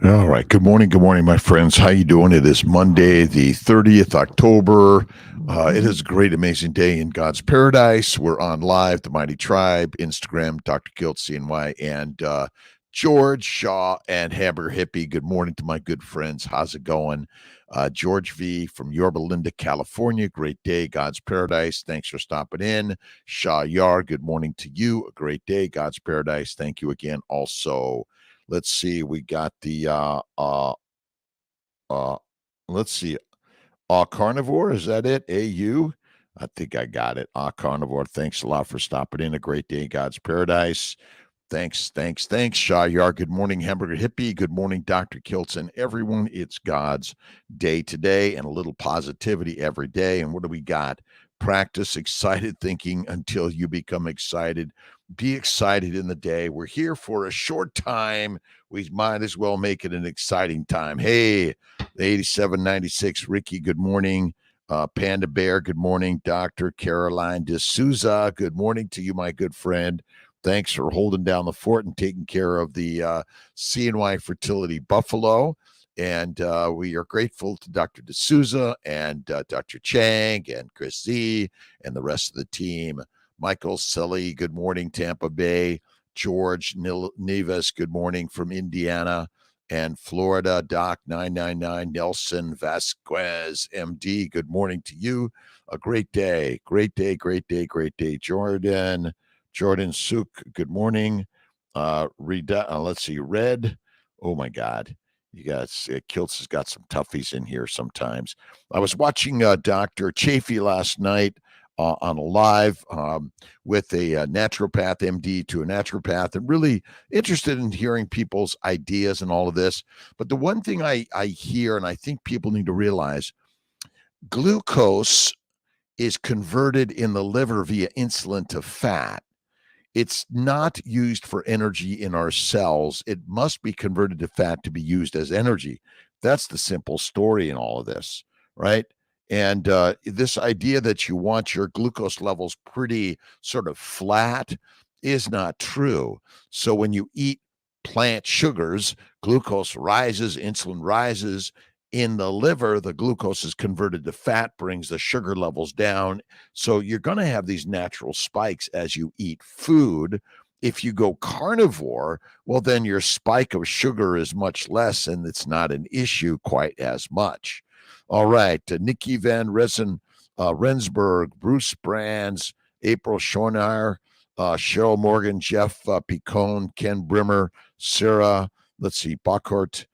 All right. Good morning. Good morning, my friends. How you doing? It is Monday, the 30th October. It is a great, amazing day in God's paradise. We're on live, the Mighty Tribe, Instagram, Dr.Kiltz, CNY, and George Shaw and Hamburger Hippie. Good morning to my good friends. How's it going? George V from Yorba Linda, California. Great day, God's paradise. Thanks for stopping in. Shaw Yar, good morning to you. A great day, God's paradise. Thank you again. Also, let's see. We got the uh let's see. Carnivore, is that it? AU? I think I got it. Carnivore. Thanks a lot for stopping in. A great day, God's paradise. Thanks, Shayar. Good morning, Hamburger Hippie. Good morning, Dr. Kiltz, and everyone. It's God's day today and a little positivity every day. And what do we got? Practice excited thinking until you become excited. Be excited in the day. We're here for a short time. We might as well make it an exciting time. Hey, the 8796, Ricky, good morning. Panda Bear, good morning. Dr. Caroline D'Souza, good morning to you, my good friend. Thanks for holding down the fort and taking care of the CNY Fertility Buffalo. And we are grateful to Dr. D'Souza and Dr. Chang and Chris Z and the rest of the team. Michael Sully, good morning, Tampa Bay. George Nevis, good morning from Indiana and Florida. Doc 999, Nelson Vasquez, MD, good morning to you. A great day, great day, great day, great day. Jordan Suk, good morning. Let's see, Red. Oh my God, you guys, Kiltz has got some toughies in here sometimes. I was watching Dr. Chafee last night on a live with a naturopath, MD to a naturopath, and really interested in hearing people's ideas and all of this. But the one thing I hear, and I think people need to realize, glucose is converted in the liver via insulin to fat. It's not used for energy in our cells. It must be converted to fat to be used as energy. That's the simple story in all of this, right? And this idea that you want your glucose levels pretty sort of flat is not true. So when you eat plant sugars, glucose rises, insulin rises. In the liver, the glucose is converted to fat, brings the sugar levels down. So you're going to have these natural spikes as you eat food. If you go carnivore, well, then your spike of sugar is much less and it's not an issue quite as much. All right. Nikki Van Rensburg, Bruce Brands, April Schorner, Cheryl Morgan, Jeff Picone, Ken Brimmer, Sarah, let's see, Bachart,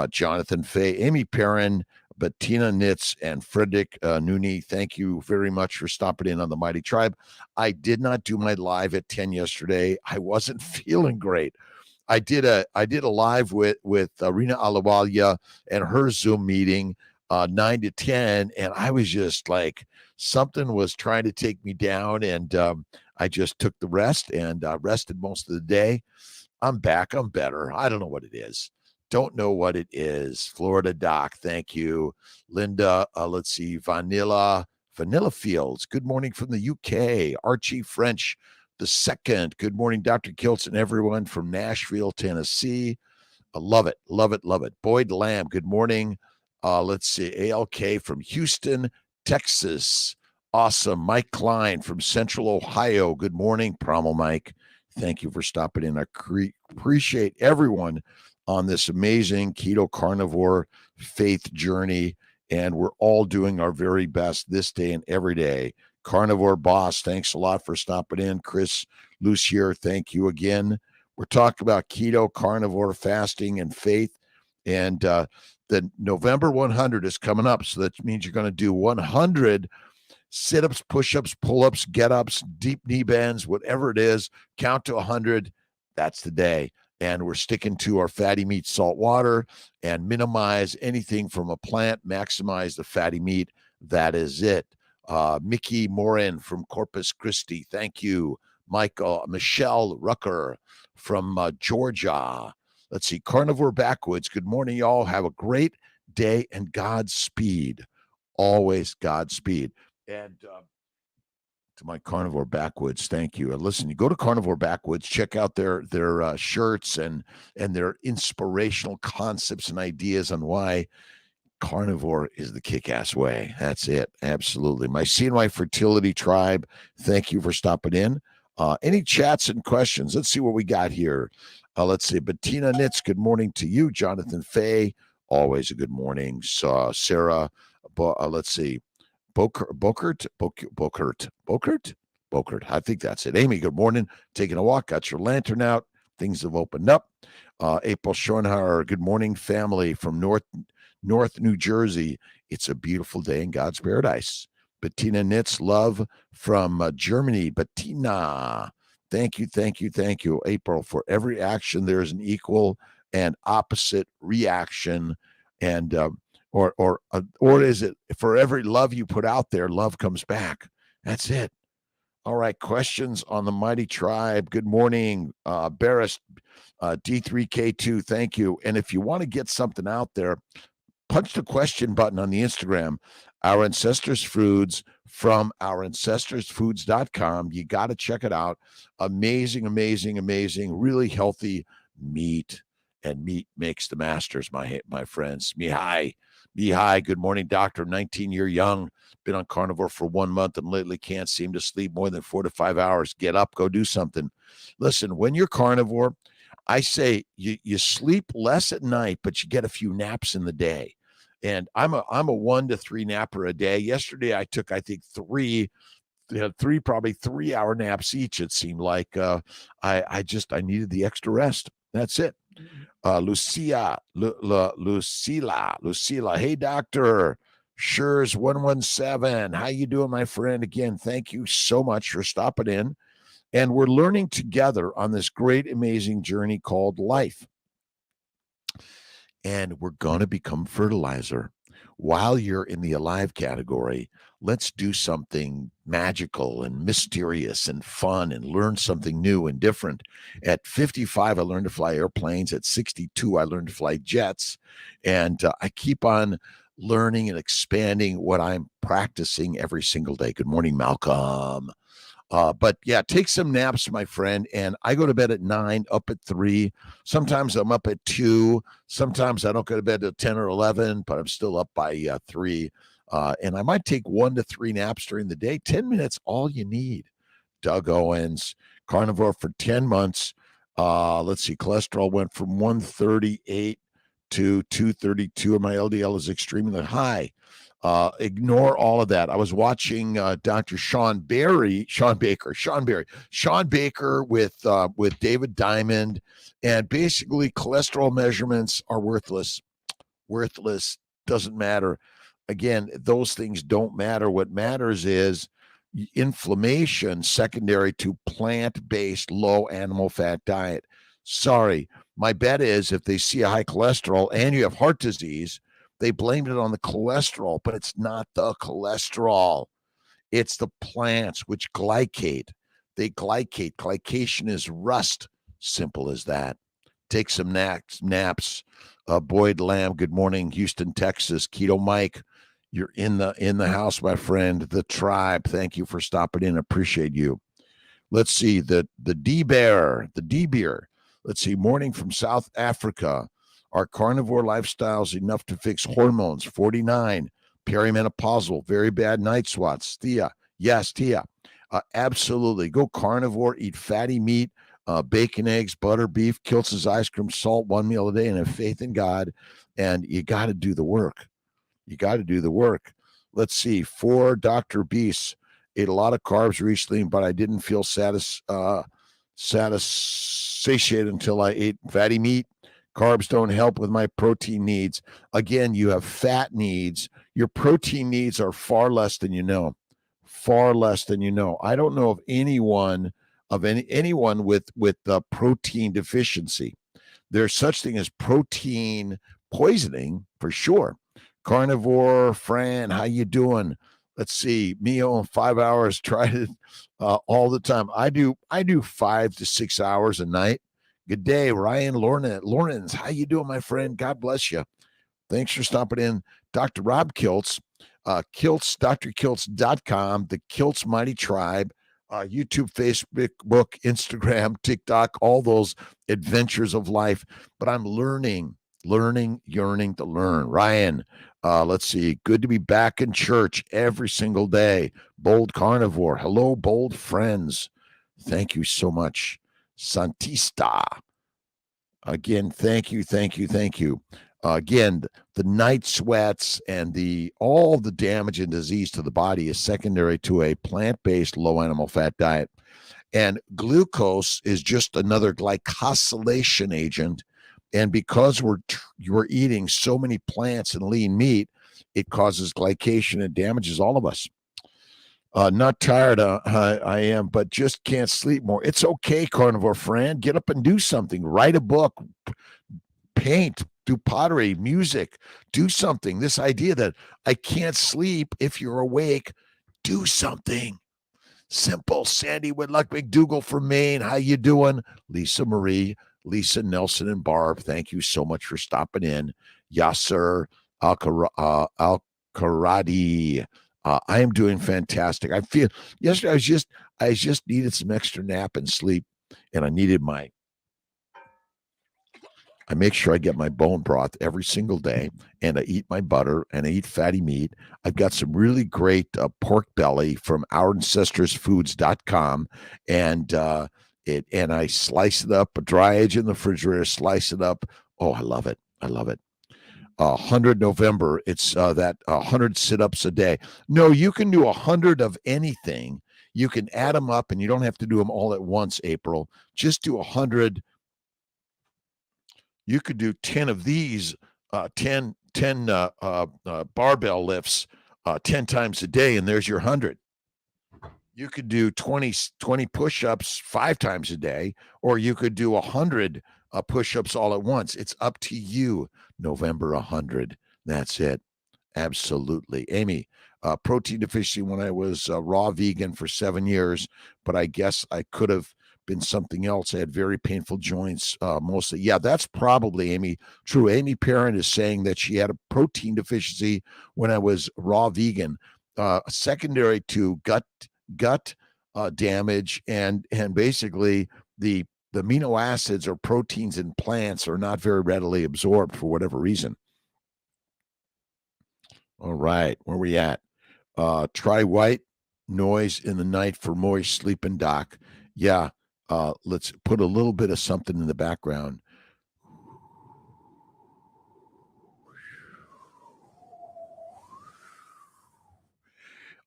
Jonathan Fay, Amy Perrin, Bettina Nitz, and Frederick Nooney. Thank you very much for stopping in on the Mighty Tribe. I did not do my live at 10 yesterday. I wasn't feeling great. I did a live with Rina Alawalia and her Zoom meeting 9 to 10, and I was just like something was trying to take me down, and I just took the rest and rested most of the day. I'm back. I'm better. I don't know what it is. Don't know what it is. Florida Doc, thank you. Linda, let's see. Vanilla Fields, good morning from the UK. Archie French, the second. Good morning, Dr. Kiltz and everyone from Nashville, Tennessee. I love it, love it, love it. Boyd Lamb, good morning. Let's see. ALK from Houston, Texas. Awesome. Mike Klein from Central Ohio. Good morning, Promo Mike. Thank you for stopping in. I appreciate everyone on this amazing keto carnivore faith journey. And we're all doing our very best this day and every day. Carnivore Boss, thanks a lot for stopping in. Chris Lucier, thank you again. We're talking about keto, carnivore, fasting, and faith. And the November 100 is coming up. So that means you're going to do 100 sit-ups, push-ups, pull-ups, get-ups, deep knee bends, whatever it is. Count to 100. That's the day. And we're sticking to our fatty meat, salt water, and minimize anything from a plant, maximize the fatty meat. That is it. Mickey Morin from Corpus Christi, thank you. Michelle Rucker from Georgia. Let's see, Carnivore Backwoods. Good morning, y'all. Have a great day and Godspeed. Always Godspeed. And to my Carnivore Backwoods. Thank you. Listen, you go to Carnivore Backwoods, check out their shirts and their inspirational concepts and ideas on why carnivore is the kick-ass way. That's it. Absolutely. My CNY Fertility Tribe, thank you for stopping in. Any chats and questions? Let's see what we got here. Let's see. Bettina Nitz, good morning to you. Jonathan Fay, always a good morning. Sarah, let's see. Bokert. I think that's it. Amy, good morning. Taking a walk. Got your lantern out. Things have opened up. April Schoenhauer, good morning, family from North New Jersey. It's a beautiful day in God's paradise. Bettina Nitz, love from Germany. Bettina, thank you, April. For every action, there is an equal and opposite reaction, and or is it for every love you put out there, love comes back? That's it. All right, questions on the Mighty Tribe. Good morning, Barris, D3K2. Thank you. And if you want to get something out there, punch the question button on the Instagram, Our Ancestors Foods from ourancestorsfoods.com. You got to check it out. Amazing, really healthy meat, and meat makes the masters, my friends. Mihai, good morning, doctor. 19-year young, been on carnivore for 1 month and lately can't seem to sleep more than 4 to 5 hours. Get up, go do something. Listen, when you're carnivore, I say you sleep less at night, but you get a few naps in the day. And I'm a 1 to 3 napper a day. Yesterday I took, I think, three probably 3-hour naps each. It seemed like I needed the extra rest. That's it. Lucila. Hey, doctor. Sure's 117. How you doing, my friend? Again, thank you so much for stopping in. And we're learning together on this great, amazing journey called life. And we're going to become fertilizer. While you're in the alive category, let's do something magical and mysterious and fun and learn something new and different. At 55, I learned to fly airplanes. At 62, I learned to fly jets. And I keep on learning and expanding what I'm practicing every single day. Good morning, Malcolm. But yeah, take some naps, my friend. And I go to bed at 9, up at 3. Sometimes I'm up at 2. Sometimes I don't go to bed at 10 or 11, but I'm still up by 3. And I might take 1 to 3 naps during the day. 10 minutes, all you need. Doug Owens, carnivore for 10 months. Let's see, cholesterol went from 138 to 232, and my LDL is extremely high. Ignore all of that. I was watching Dr. Sean Baker with David Diamond, and basically cholesterol measurements are worthless. Doesn't matter. Again, those things don't matter. What matters is inflammation secondary to plant-based low animal fat diet. Sorry, my bet is if they see a high cholesterol and you have heart disease, they blamed it on the cholesterol, but it's not the cholesterol. It's the plants which glycate. They glycate. Glycation is rust. Simple as that. Take some naps. Boyd Lamb, good morning, Houston, Texas. Keto Mike, you're in the house, my friend. The tribe, thank you for stopping in. Appreciate you. Let's see, the D-Bear. Let's see, morning from South Africa. Our carnivore lifestyle is enough to fix hormones. 49, perimenopausal, very bad night sweats. Thea, yes, Thea, absolutely. Go carnivore, eat fatty meat, bacon, eggs, butter, beef, Kiltz's ice cream, salt, 1 meal a day, and have faith in God. And you got to do the work. Let's see, for Dr. Beast, ate a lot of carbs recently, but I didn't feel satiated until I ate fatty meat. Carbs don't help with my protein needs. Again, you have fat needs. Your protein needs are far less than you know. I don't know of anyone with protein deficiency. There's such thing as protein poisoning for sure. Carnivore Fran, how you doing? Let's see, meal in 5 hours. Tried it all the time. I do 5 to 6 hours a night. Good day, Ryan Lawrence. How you doing, my friend? God bless you. Thanks for stopping in. Dr. Rob Kiltz, Kiltz, drkiltz.com, the Kiltz Mighty Tribe, YouTube, Facebook, Instagram, TikTok, all those adventures of life. But I'm learning, yearning to learn. Ryan, let's see. Good to be back in church every single day. Bold Carnivore. Hello, bold friends. Thank you so much. Santista. Again, thank you. Again, the night sweats and all the damage and disease to the body is secondary to a plant-based low animal fat diet. And glucose is just another glycosylation agent. And because we're eating so many plants and lean meat, it causes glycation and damages all of us. Not tired, I am, but just can't sleep more. It's okay, carnivore friend. Get up and do something. Write a book, paint, do pottery, music, do something. This idea that I can't sleep if you're awake, do something. Simple. Sandy Whitlock McDougall from Maine. How you doing? Lisa Marie, Lisa Nelson, and Barb, thank you so much for stopping in. Yasser Al-Karadi. I am doing fantastic. I feel yesterday I just needed some extra nap and sleep, and I make sure I get my bone broth every single day, and I eat my butter, and I eat fatty meat. I've got some really great pork belly from ourancestorsfoods.com, and I slice it up, dry age in the refrigerator, slice it up. Oh, I love it. 100 November, it's that 100 sit-ups a day. No, you can do 100 of anything. You can add them up, and you don't have to do them all at once, April. Just do 100. You could do 10 of these, 10 barbell lifts 10 times a day, and there's your 100. You could do 20 push-ups 5 times a day, or you could do 100 push-ups all at once. It's up to you. November 100. That's it. Absolutely. Amy, protein deficiency when I was raw vegan for 7 years, but I guess I could have been something else. I had very painful joints mostly. Yeah, that's probably, Amy, true. Amy Parent is saying that she had a protein deficiency when I was raw vegan, secondary to gut damage, and basically the amino acids or proteins in plants are not very readily absorbed for whatever reason. All right, where we at? Try white noise in the night for moist sleeping, doc. Yeah, let's put a little bit of something in the background.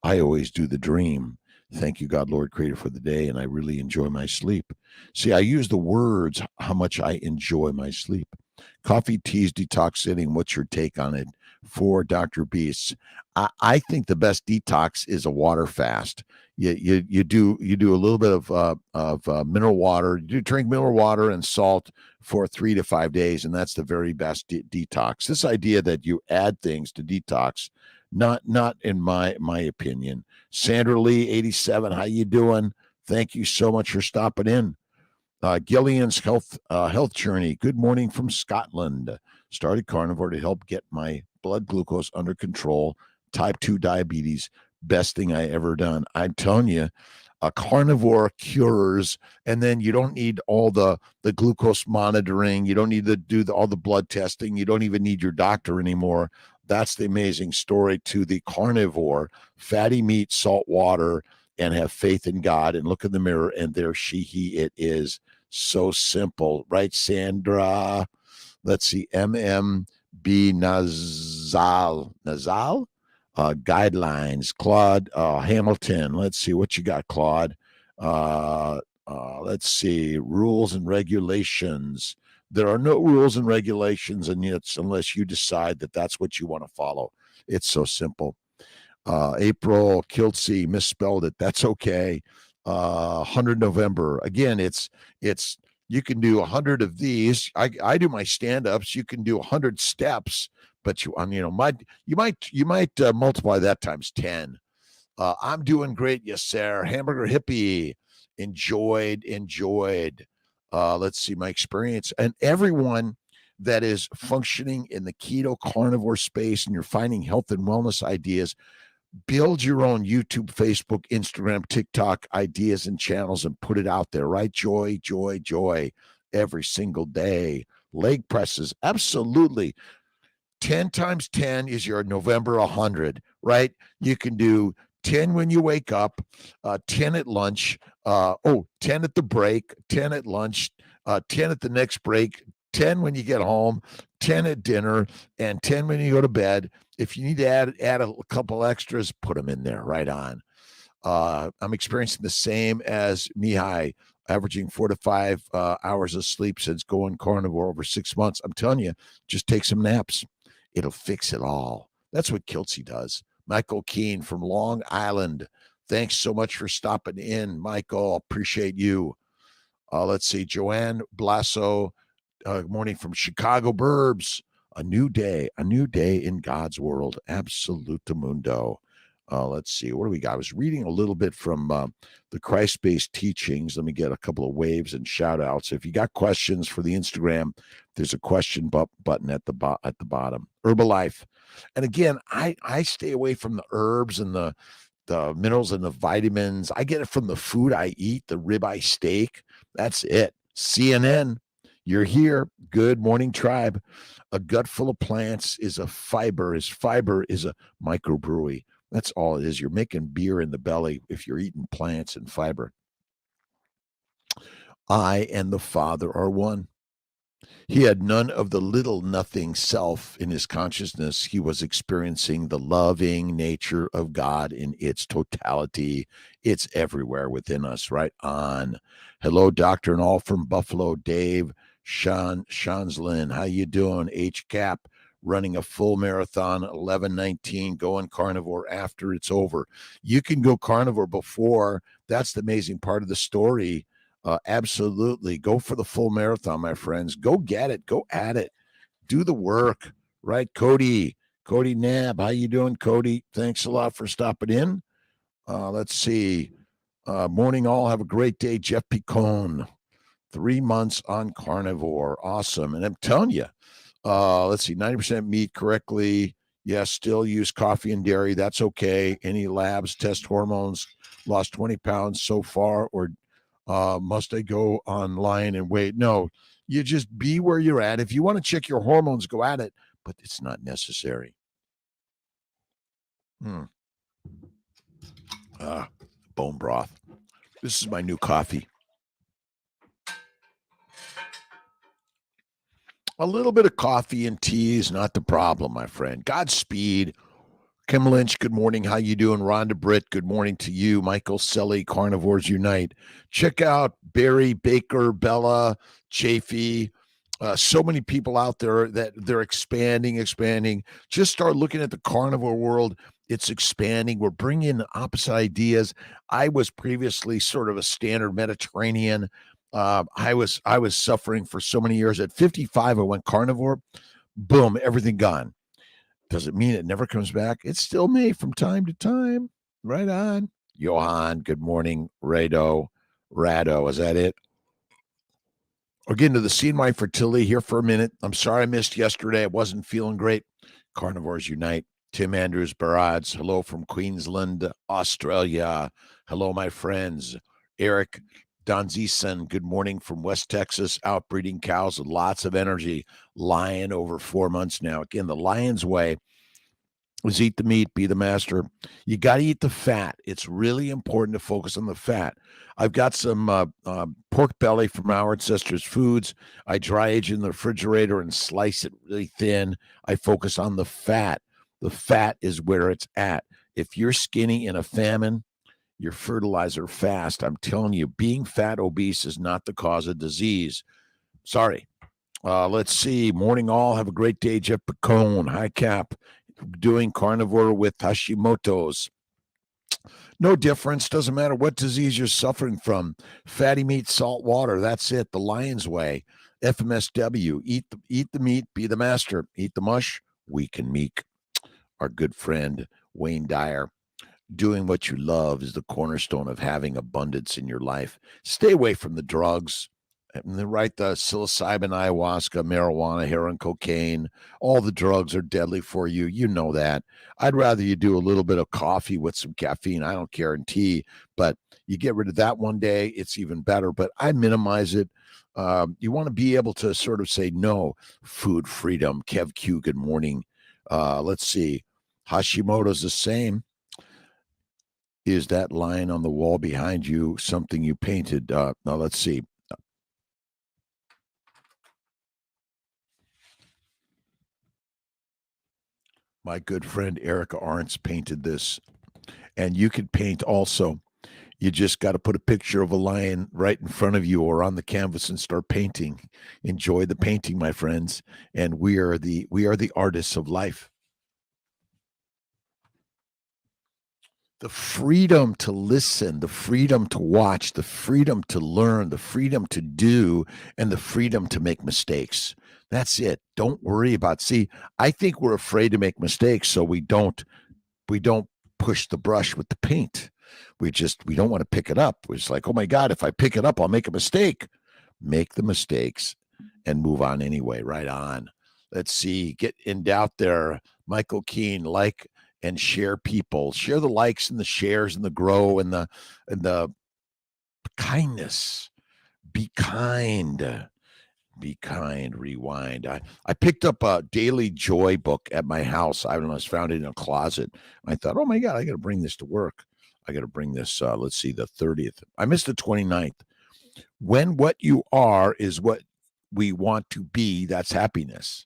I always do the dream. Thank you, God, Lord, Creator, for the day, and I really enjoy my sleep. See, I use the words how much I enjoy my sleep. Coffee, teas, detoxing. What's your take on it? For Dr. Beasts, I think the best detox is a water fast. You do a little bit of mineral water. You drink mineral water and salt for 3 to 5 days, and that's the very best detox. This idea that you add things to detox, not in my opinion. Sandra Lee, 87. How you doing? Thank you so much for stopping in. Gillian's health journey. Good morning from Scotland. Started carnivore to help get my blood glucose under control. Type 2 diabetes. Best thing I ever done. I'm telling you, a carnivore cures, and then you don't need all the glucose monitoring. You don't need to do all the blood testing. You don't even need your doctor anymore. That's the amazing story to the carnivore. Fatty meat, salt water, and have faith in God and look in the mirror, and there he it is. So simple, right, Sandra? Let's see, MMB Nazal guidelines. Claude Hamilton. Let's see what you got, Claude. Let's see, rules and regulations. There are no rules and regulations, and it's unless you decide that that's what you want to follow. It's so simple. April Kiltz misspelled it. That's okay. 100 November. Again, it's you can do 100 of these. I do my stand-ups. You can do 100 steps, but you might multiply that times 10. I'm doing great, yes, sir. Hamburger hippie. Enjoyed. Let's see my experience. And everyone, that is functioning in the keto carnivore space and you're finding health and wellness ideas, build your own YouTube, Facebook, Instagram, TikTok ideas and channels and put it out there, right? Joy, joy, joy every single day. Leg presses, absolutely. 10 times 10 is your November 100, right? You can do 10 when you wake up, 10 at lunch, 10 at the break, 10 at lunch, 10 at the next break, 10 when you get home, 10 at dinner, and 10 when you go to bed. If you need to add a couple extras, put them in there, right on. I'm experiencing the same as Mihai, averaging 4 to 5 hours of sleep since going carnivore over 6 months. I'm telling you, just take some naps. It'll fix it all. That's what Kiltz does. Michael Keene from Long Island. Thanks so much for stopping in, Michael. Appreciate you. Let's see. Joanne Blasso, morning from Chicago Burbs. A new day in God's world. Absolute mundo. Let's see. What do we got? I was reading a little bit from the Christ-based teachings. Let me get a couple of waves and shout outs. If you got questions for the Instagram, there's a question button at the bottom. Herbalife. And again, I stay away from the herbs and the minerals and the vitamins. I get it from the food I eat, the ribeye steak. That's it. CNN, you're here. Good morning, tribe. A gut full of plants is fiber is a microbrewery. That's all it is. You're making beer in the belly if you're eating plants and fiber. I and the Father are one. He had none of the little nothing self in his consciousness. He was experiencing the loving nature of God in its totality. It's everywhere within us, right on. Hello, Doctor and all from Buffalo. Dave, Shanslin, how you doing? HCAP, running a full marathon, 11:19, going carnivore after it's over. You can go carnivore before. That's the amazing part of the story. Absolutely. Go for the full marathon, my friends. Go get it. Go at it. Do the work, right? Cody Nab. How you doing, Cody? Thanks a lot for stopping in. Let's see. Morning all. Have a great day. Jeff Picone. 3 months on carnivore. Awesome. And I'm telling you, let's see, 90% meat correctly. Yes, still use coffee and dairy. That's okay. Any labs, test hormones, lost 20 pounds so far, or must I go online and wait? No, you just be where you're at. If you want to check your hormones, go at it, but it's not necessary. Bone broth. This is my new coffee. A little bit of coffee and tea is not the problem, my friend. Godspeed. Kim Lynch, good morning. How you doing? Rhonda Britt, good morning to you. Michael Selly, Carnivores Unite. Check out Barry, Baker, Bella, Chafee. So many people out there that they're expanding. Just start looking at the carnivore world. It's expanding. We're bringing in opposite ideas. I was previously sort of a standard Mediterranean. I was suffering for so many years. At 55, I went carnivore. Boom, everything gone. Does it mean it never comes back? It still may from time to time. Right on. Johan, good morning. Rado, is that it? We're getting to the scene, my fertility here for a minute. I'm sorry I missed yesterday. I wasn't feeling great. Carnivores Unite. Tim Andrews Barads. Hello from Queensland, Australia. Hello, my friends. Eric Donzison, good morning from West Texas, outbreeding cows with lots of energy. Lion over 4 months now. Again, the lion's way is eat the meat, be the master. You got to eat the fat. It's really important to focus on the fat. I've got some pork belly from our ancestors' foods. I dry age in the refrigerator and slice it really thin. I focus on the fat. The fat is where it's at. If you're skinny in a famine, your fertilizer fast. I'm telling you, being fat obese is not the cause of disease. Sorry. Let's see. Morning all. Have a great day. Jeff Picone. Hi, Cap. Doing carnivore with Hashimoto's. No difference. Doesn't matter what disease you're suffering from. Fatty meat, salt water. That's it. The lion's way. FMSW. Eat the meat. Be the master. Eat the mush. Weak and meek. Our good friend, Wayne Dyer. Doing what you love is the cornerstone of having abundance in your life. Stay away from the drugs. And they're right, the psilocybin, ayahuasca, marijuana, heroin, cocaine, all the drugs are deadly for you. You know that. I'd rather you do a little bit of coffee with some caffeine. I don't care, and tea, but you get rid of that one day, it's even better. But I minimize it. You want to be able to sort of say no. Food freedom. Kev Q, good morning. Let's see. Hashimoto's the same. Is that line on the wall behind you something you painted? Now, let's see. My good friend Erica Arntz painted this, and you could paint also. You just got to put a picture of a lion right in front of you or on the canvas and start painting. Enjoy the painting, my friends, and we are the artists of life. The freedom to listen, the freedom to watch, the freedom to learn, the freedom to do, and the freedom to make mistakes. That's it. Don't worry about. See, I think we're afraid to make mistakes, so we don't push the brush with the paint. We don't want to pick it up. It's like, oh my God, if I pick it up, I'll make a mistake. Make the mistakes and move on anyway. Right on. Let's see. Get in out there. Michael Keene, like and share people. Share the likes and the shares and the grow and the kindness. Be kind. Be kind, rewind. I picked up a Daily Joy book at my house. I was found it in a closet. I thought, oh my God, I got to bring this to work. I got to bring this, let's see, the 30th. I missed the 29th. When what you are is what we want to be, that's happiness.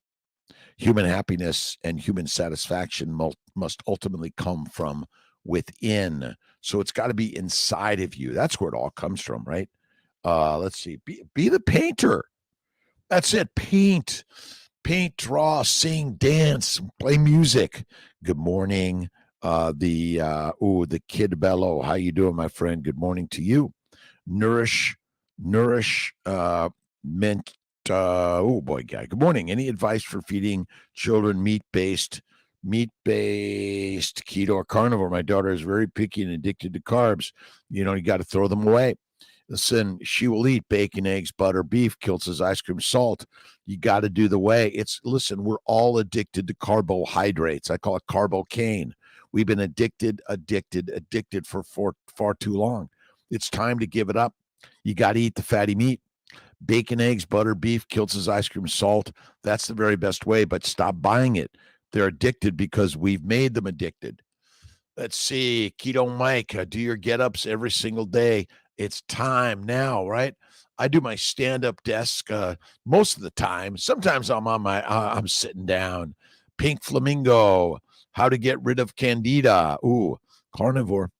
Human happiness and human satisfaction must ultimately come from within. So it's got to be inside of you. That's where it all comes from, right? Let's see. Be the painter. That's it. Paint, draw, sing, dance, play music. Good morning. The Kid Bello. How you doing, my friend? Good morning to you. Nourish, mint. Oh boy, guy. Good morning. Any advice for feeding children meat-based keto or carnivore? My daughter is very picky and addicted to carbs. You got to throw them away. Listen, she will eat bacon, eggs, butter, beef, Kiltz's ice cream, salt. You got to do the way. Listen, we're all addicted to carbohydrates. I call it carbocaine. We've been addicted for far too long. It's time to give it up. You got to eat the fatty meat. Bacon, eggs, butter, beef, Kiltz's ice cream, salt. That's the very best way, but stop buying it. They're addicted because we've made them addicted. Let's see. Keto Mike, do your get-ups every single day. It's time now, right? I do my stand-up desk most of the time. Sometimes I'm sitting down. Pink Flamingo, how to get rid of candida. Ooh, carnivore.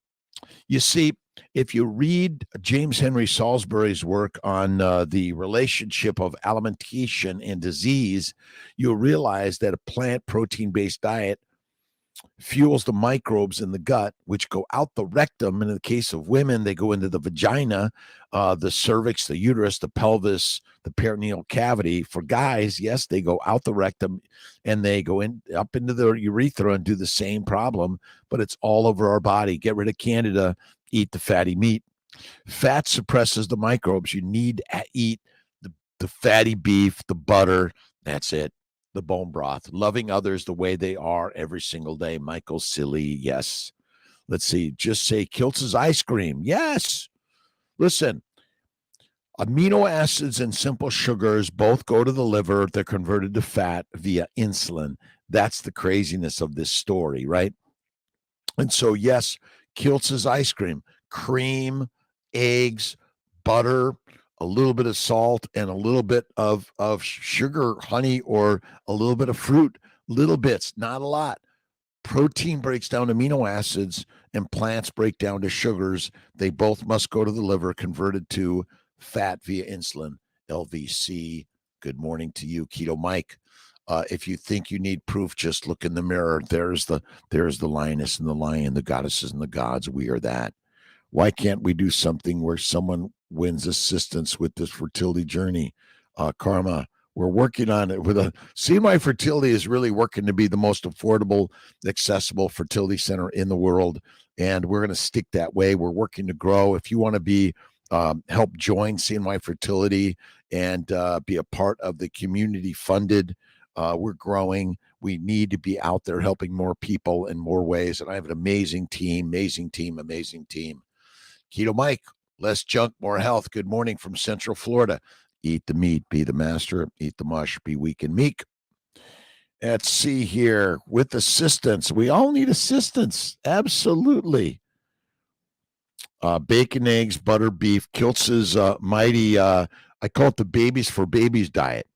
You see, if you read James Henry Salisbury's work on the relationship of alimentation and disease, you'll realize that a plant protein-based diet fuels the microbes in the gut, which go out the rectum. And in the case of women, they go into the vagina, the cervix, the uterus, the pelvis, the peritoneal cavity. For guys, yes, they go out the rectum and they go up into the urethra and do the same problem, but it's all over our body. Get rid of candida, eat the fatty meat. Fat suppresses the microbes. You need to eat the fatty beef, the butter. That's it. The bone broth, loving others the way they are every single day. Michael Silly, yes. Let's see. Just say Kiltz's ice cream. Yes. Listen, amino acids and simple sugars both go to the liver. They're converted to fat via insulin. That's the craziness of this story, right? And so, yes, Kiltz's ice cream, cream, eggs, butter, a little bit of salt, and a little bit of sugar, honey, or a little bit of fruit, little bits, not a lot. Protein breaks down amino acids and plants break down to sugars. They both must go to the liver, converted to fat via insulin. LVC, good morning to you, Keto Mike. If you think you need proof, just look in the mirror. There's the lioness and the lion, the goddesses and the gods. We are that. Why can't we do something where someone wins assistance with this fertility journey? Karma, we're working on it. See, My Fertility is really working to be the most affordable, accessible fertility center in the world, and we're going to stick that way. We're working to grow. If you want to be help join See My Fertility and be a part of the community funded. We're growing. We need to be out there helping more people in more ways. And I have an amazing team, amazing team, amazing team. Keto Mike, less junk, more health. Good morning from Central Florida. Eat the meat, be the master. Eat the mush, be weak and meek. Let's see here. With assistance, we all need assistance. Absolutely. Bacon, eggs, butter, beef. Kiltz's mighty, I call it the babies for babies diet.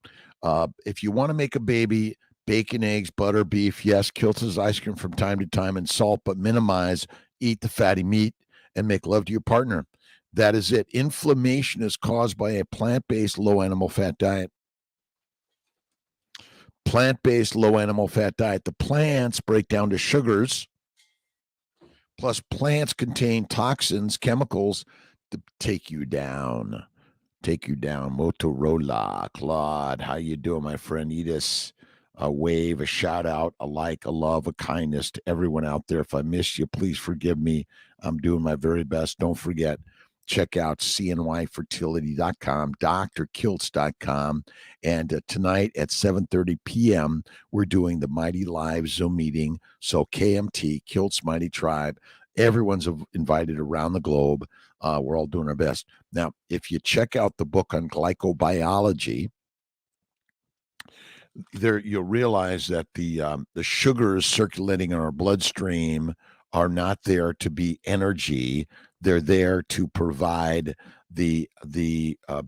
If you want to make a baby, bacon, eggs, butter, beef. Yes, Kiltz's ice cream from time to time and salt, but minimize. Eat the fatty meat and make love to your partner. That is it. Inflammation is caused by a plant-based low animal fat diet. Plant-based low animal fat diet. The plants break down to sugars. Plus, plants contain toxins, chemicals to take you down. Take you down. Motorola, Claude, how you doing, my friend? Edis, a wave, a shout out, a like, a love, a kindness to everyone out there. If I missed you, please forgive me. I'm doing my very best. Don't forget, check out cnyfertility.com, drkiltz.com. And tonight at 7:30 p.m., we're doing the Mighty Live Zoom meeting. So KMT, Kiltz Mighty Tribe, everyone's invited around the globe. We're all doing our best. Now, if you check out the book on glycobiology, there you'll realize that the sugars circulating in our bloodstream are not there to be energy. They're there to provide the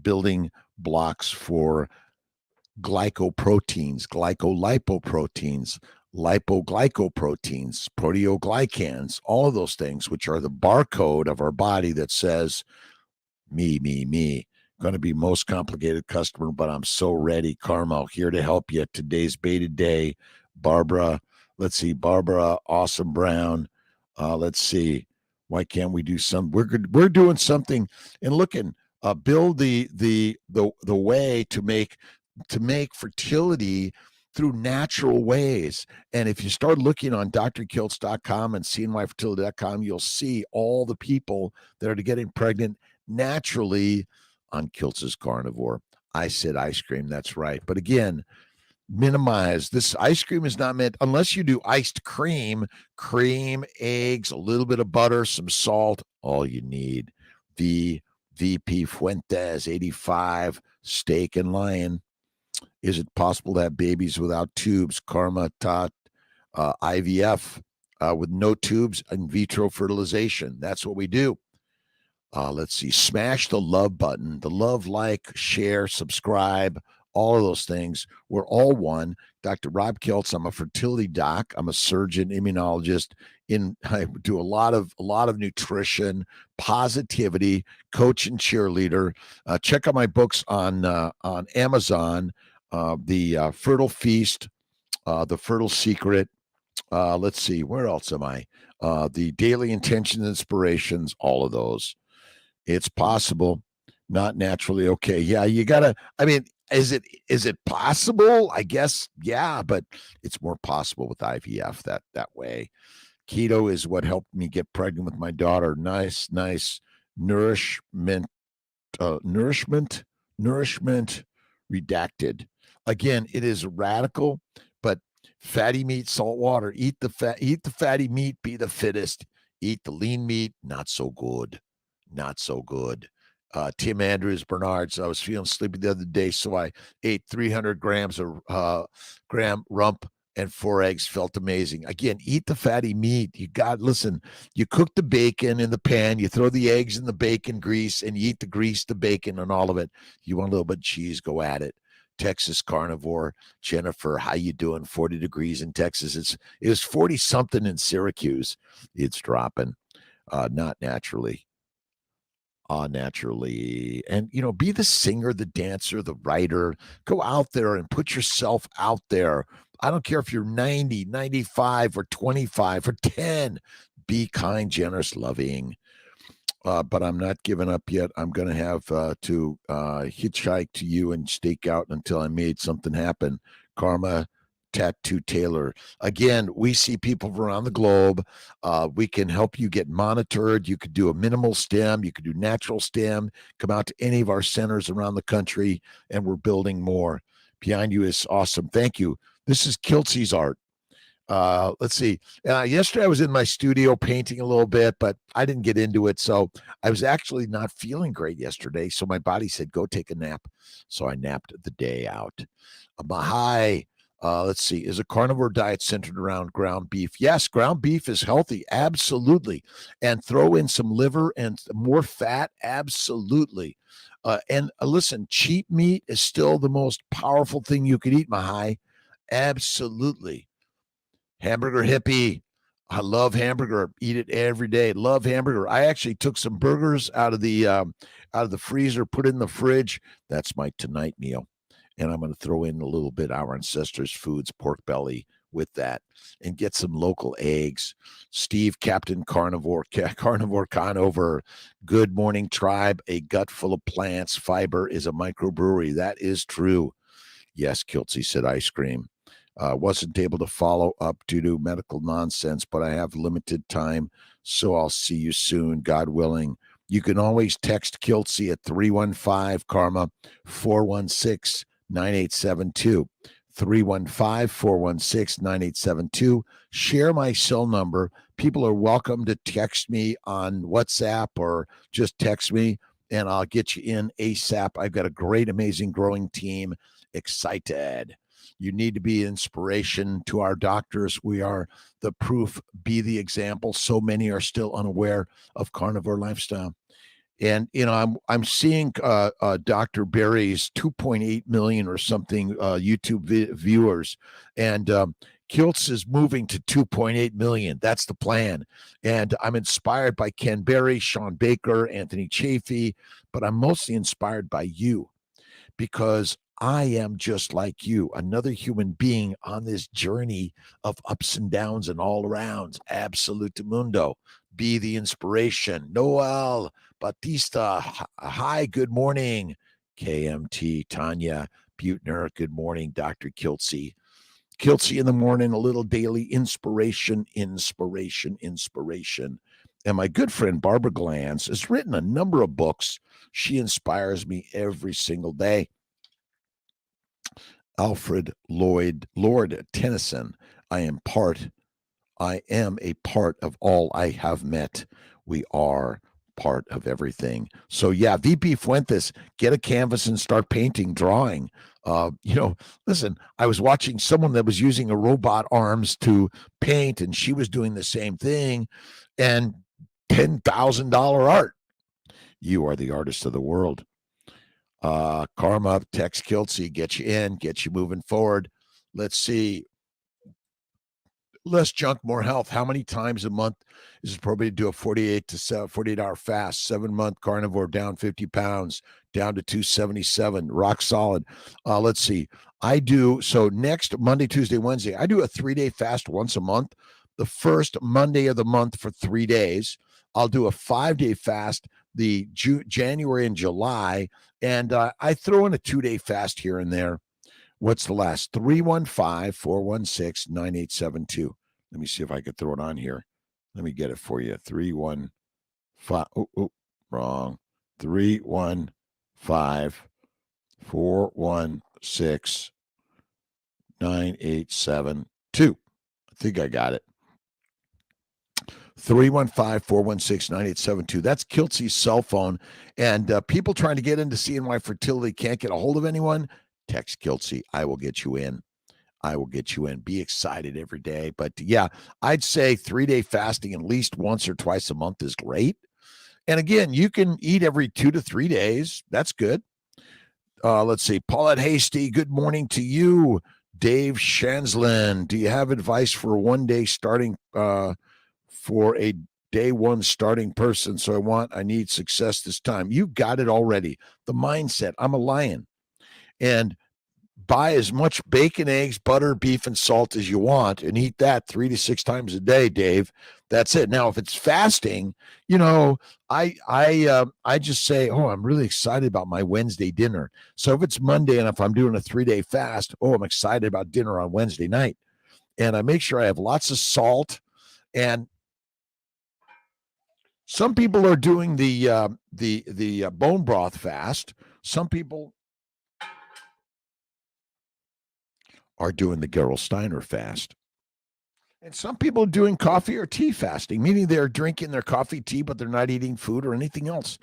building blocks for glycoproteins, glycolipoproteins, lipoglycoproteins, proteoglycans, all of those things, which are the barcode of our body that says, me. Going to be most complicated customer, but I'm so ready. Carmel, here to help you. Today's beta day. Barbara, let's see. Barbara, Awesome Brown. Let's see. Why can't we do some? We're doing something and looking. Build the way to make fertility through natural ways. And if you start looking on drkiltz.com and cnyfertility.com, you'll see all the people that are getting pregnant naturally on Kiltz's Carnivore. I said ice cream, that's right. But again, minimize. This ice cream is not meant, unless you do iced cream, eggs, a little bit of butter, some salt, all you need. VP Fuentes, 85, steak and lion. Is it possible to have babies without tubes? Karma taught IVF with no tubes, in vitro fertilization. That's what we do. Let's see. Smash the love button, the love, like, share, subscribe, all of those things. We're all one. Dr. Rob Kiltz. I'm a fertility doc. I'm a surgeon, immunologist. I do a lot of nutrition, positivity, coach, and cheerleader. Check out my books on Amazon. The Fertile Feast, The Fertile Secret. Let's see. Where else am I? The Daily Intentions, Inspirations. All of those. It's possible, not naturally. Okay. Yeah, you gotta, I mean, is it possible? I guess, yeah, but it's more possible with IVF that way. Keto is what helped me get pregnant with my daughter. Nice nourishment redacted. Again, it is radical, but fatty meat, salt water, eat the fatty meat, be the fittest. Eat the lean meat, not so good. Not so good. Tim Andrews, Bernard. So I was feeling sleepy the other day, so I ate 300 grams of gram rump and 4 eggs. Felt amazing. Again, eat the fatty meat. Listen, you cook the bacon in the pan, you throw the eggs in the bacon grease, and you eat the grease, the bacon, and all of it. You want a little bit of cheese, go at it. Texas Carnivore. Jennifer, how you doing? 40 degrees in Texas. It was 40 something in Syracuse. It's dropping. Not naturally. Naturally. And, be the singer, the dancer, the writer. Go out there and put yourself out there. I don't care if you're 90, 95, or 25, or 10. Be kind, generous, loving. But I'm not giving up yet. I'm going to have to hitchhike to you and stake out until I made something happen. Karma Tattoo Tailor. Again, we see people from around the globe. We can help you get monitored. You could do a minimal stem. You could do natural stem. Come out to any of our centers around the country, and we're building more. Behind you is awesome. Thank you. This is Kiltzy's art. Let's see. Yesterday I was in my studio painting a little bit, but I didn't get into it. So I was actually not feeling great yesterday. So my body said, go take a nap. So I napped the day out. Mahai, let's see. Is a carnivore diet centered around ground beef? Yes, ground beef is healthy. Absolutely. And throw in some liver and more fat. Absolutely. And listen, cheap meat is still the most powerful thing you could eat, Mahai. Absolutely. Hamburger hippie. I love hamburger. Eat it every day. Love hamburger. I actually took some burgers out of the freezer, put it in the fridge. That's my tonight meal. And I'm going to throw in a little bit of our ancestors' foods, pork belly with that, and get some local eggs. Steve, Captain Carnivore, Carnivore Conover. Good morning, tribe. A gut full of plants. Fiber is a microbrewery. That is true. Yes, Kiltzy said ice cream. Wasn't able to follow up due to medical nonsense, but I have limited time, so I'll see you soon, God willing. You can always text Kiltzy at 315-KARMA 416-9872. 315-416-9872. Share my cell number. People are welcome to text me on WhatsApp or just text me, and I'll get you in ASAP. I've got a great, amazing, growing team. Excited. You need to be inspiration to our doctors. We are the proof, be the example. So many are still unaware of carnivore lifestyle. And, I'm seeing Dr. Barry's 2.8 million or something YouTube viewers. And Kiltz is moving to 2.8 million. That's the plan. And I'm inspired by Ken Berry, Sean Baker, Anthony Chafee, but I'm mostly inspired by you, because I am just like you, another human being on this journey of ups and downs and all arounds. Absolute mundo. Be the inspiration. Noel Batista. Hi, good morning. KMT, Tanya Butner. Good morning, Dr. Kiltzy. Kiltzy in the morning, a little daily inspiration. And my good friend Barbara Glantz has written a number of books. She inspires me every single day. Alfred Lord Tennyson. I am a part of all I have met. We are part of everything. So yeah, VP Fuentes, get a canvas and start painting, drawing. Listen, I was watching someone that was using a robot arms to paint, and she was doing the same thing, and $10,000 art. You are the artist of the world. Karma, text Kiltzy, get you in, get you moving forward. Let's see. Less junk, more health. How many times a month is it appropriate to do a 48-hour fast? 7-month carnivore, down 50 pounds, down to 277, rock solid. Let's see. I do, so next Monday, Tuesday, Wednesday, I do a 3-day fast once a month. The first Monday of the month for 3 days. I'll do a 5-day fast the January and July, and I throw in a 2-day fast here and there. What's the last? 315-416-9872. Let me see if I could throw it on here. Let me get it for you. 315. Wrong. 315-416-9872. I think I got it. 315-416-9872. That's Kiltzy's cell phone. And people trying to get into CNY Fertility can't get a hold of anyone. Text Kiltzy. I will get you in. Be excited every day. But yeah, I'd say 3-day fasting at least once or twice a month is great. And again, you can eat every 2 to 3 days. That's good. Let's see. Paulette Hasty, good morning to you. Dave Shanslin, do you have advice for a 1-day starting for a day one starting person? So I need success this time. You got it already. The mindset. I'm a lion. And buy as much bacon, eggs, butter, beef, and salt as you want and eat that 3 to 6 times a day, Dave. That's it. Now, if it's fasting, I just say, oh, I'm really excited about my Wednesday dinner. So if it's Monday and if I'm doing a 3-day fast, oh, I'm excited about dinner on Wednesday night. And I make sure I have lots of salt. And some people are doing the bone broth fast. Some people are doing the Gerolsteiner fast. And some people are doing coffee or tea fasting, meaning they're drinking their coffee, tea, but they're not eating food or anything else.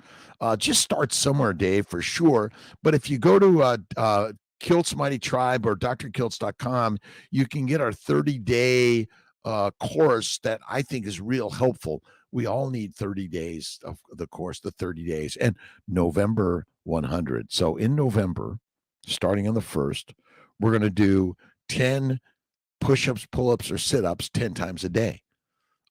Just start somewhere, Dave, for sure. But if you go to Kiltz Mighty Tribe or drkiltz.com, you can get our 30-day course that I think is real helpful. We all need 30 days of the course, the 30 days, and November 100. So in November, starting on the 1st, we're going to do 10 push-ups, pull-ups, or sit-ups 10 times a day,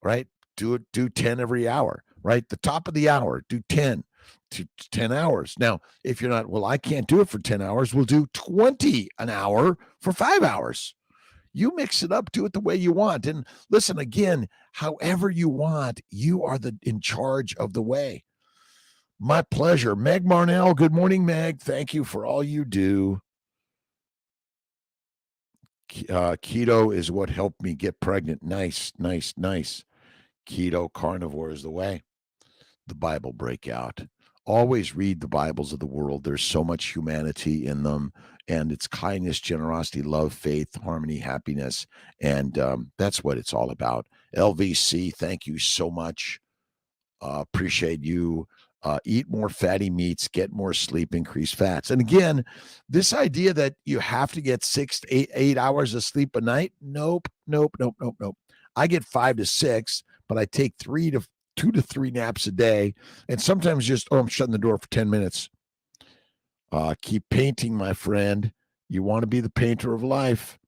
right? Do 10 every hour, right? The top of the hour, do 10 to 10 hours. Now, if you're not, well, I can't do it for 10 hours, we'll do 20 an hour for 5 hours. You mix it up, do it the way you want. And listen, again, however you want, you are in charge of the way. My pleasure. Meg Marnell, good morning, Meg. Thank you for all you do. Keto is what helped me get pregnant. Nice. Keto, carnivore is the way. The Bible breakout. Always read the Bibles of the world. There's so much humanity in them, and it's kindness, generosity, love, faith, harmony, happiness, and that's what it's all about. LVC, thank you so much. Appreciate you. Eat more fatty meats, get more sleep, increase fats. And again, this idea that you have to get 6 to 8 hours of sleep a night, nope. I get 5 to 6, but I take 2 to 3 naps a day, and sometimes just, I'm shutting the door for 10 minutes. Keep painting, my friend. You want to be the painter of life.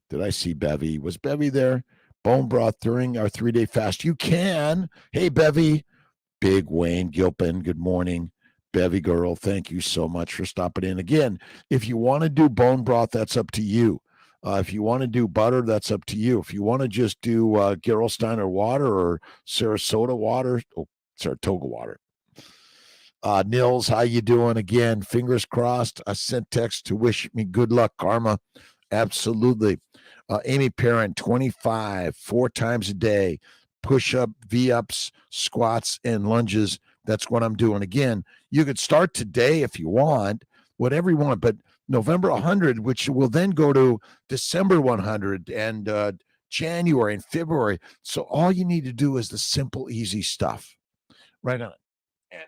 Did I see Bevy? Was Bevy there? Bone broth during our 3-day fast. You can. Hey, Bevy. Big Wayne Gilpin, good morning. Bevy girl, thank you so much for stopping in. Again, if you want to do bone broth, that's up to you. If you want to do butter, that's up to you. If you want to just do Gerolsteiner water or Saratoga water, Nils, how you doing? Again, fingers crossed. I sent text to wish me good luck, karma. Absolutely. Amy Parent, 25, 4 times a day. Push-up, V-ups, squats, and lunges. That's what I'm doing. Again, you could start today if you want, whatever you want, but November 100, which will then go to December 100 and January and February. So all you need to do is the simple, easy stuff. Right on. And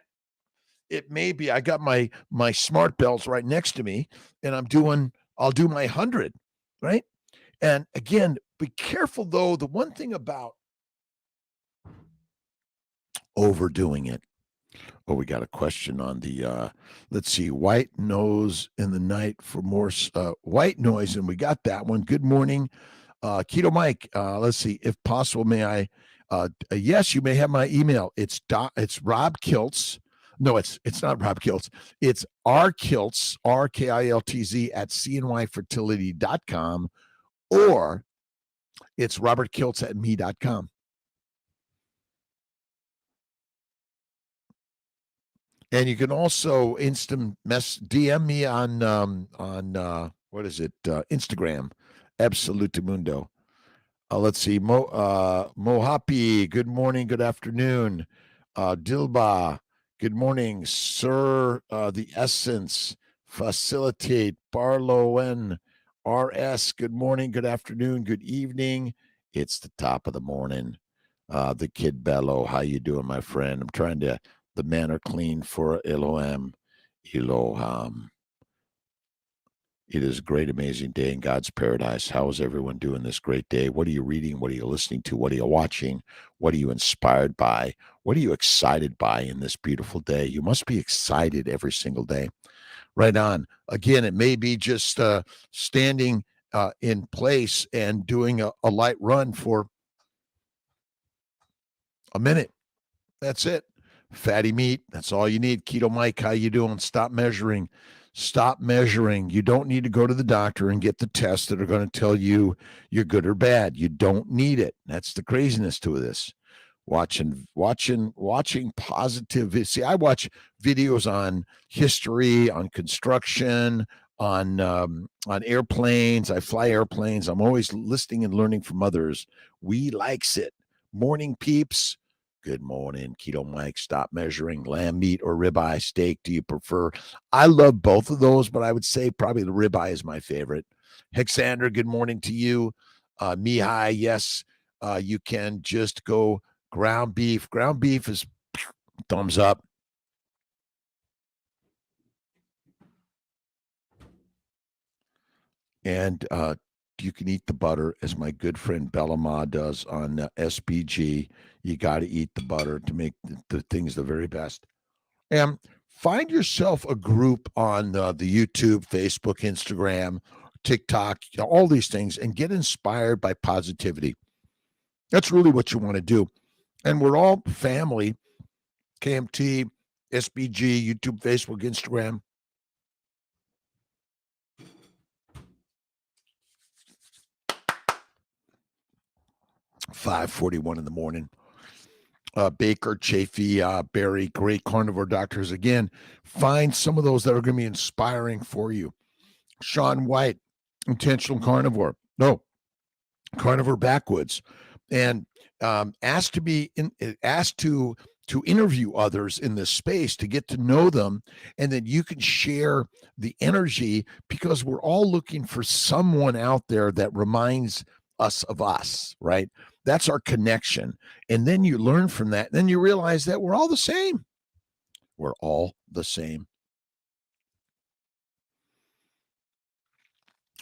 it may be, I got my smart bells right next to me, and I'll do my 100, right? And again, be careful, though. The one thing about overdoing it. Oh, we got a question on the let's see, white nose in the night for more white noise, and we got that one. Good morning, Keto Mike. Let's see, if possible, may I yes, you may have my email. It's Rob Kiltz. No, it's not Rob Kiltz. It's rkiltz, RKILTZ at cnyfertility.com, or it's robertkiltz at me.com. And you can also DM me on what is it? Instagram, Absolutimundo. Let's see, Mohapi. Good morning, good afternoon. Dilba. Good morning, sir. The Essence, Facilitate, Barlowen, RS. Good morning, good afternoon, good evening. It's the top of the morning. The Kid Bello. How you doing, my friend? I'm trying to. The men are clean for Elohim. Elohim. It is a great, amazing day in God's paradise. How is everyone doing this great day? What are you reading? What are you listening to? What are you watching? What are you inspired by? What are you excited by in this beautiful day? You must be excited every single day. Right on. Again, it may be just standing in place and doing a light run for a minute. That's it. Fatty meat. That's all you need. Keto Mike, how you doing? Stop measuring. Stop measuring. You don't need to go to the doctor and get the tests that are going to tell you you're good or bad. You don't need it. That's the craziness to this. watching positive. See, I watch videos on history, on construction, on airplanes. I fly airplanes. I'm always listening and learning from others. We likes it. Morning peeps. Good morning, Keto Mike. Stop measuring. Lamb meat or ribeye steak? Do you prefer? I love both of those, but I would say probably the ribeye is my favorite. Hexander, good morning to you. Mihai, yes, you can just go ground beef. Ground beef is thumbs up. And you can eat the butter, as my good friend Bellama does on SBG. You got to eat the butter to make the things the very best. And find yourself a group on the YouTube, Facebook, Instagram, TikTok, all these things, and get inspired by positivity. That's really what you want to do. And we're all family. KMT, SBG, YouTube, Facebook, Instagram. 5:41 in the morning. Baker, Chafee, Barry, great carnivore doctors. Again, find some of those that are going to be inspiring for you. Sean White, intentional carnivore. No, carnivore backwoods. And asked to interview others in this space to get to know them, and then you can share the energy, because we're all looking for someone out there that reminds us of us, right? That's our connection. And then you learn from that. And then you realize that we're all the same. We're all the same.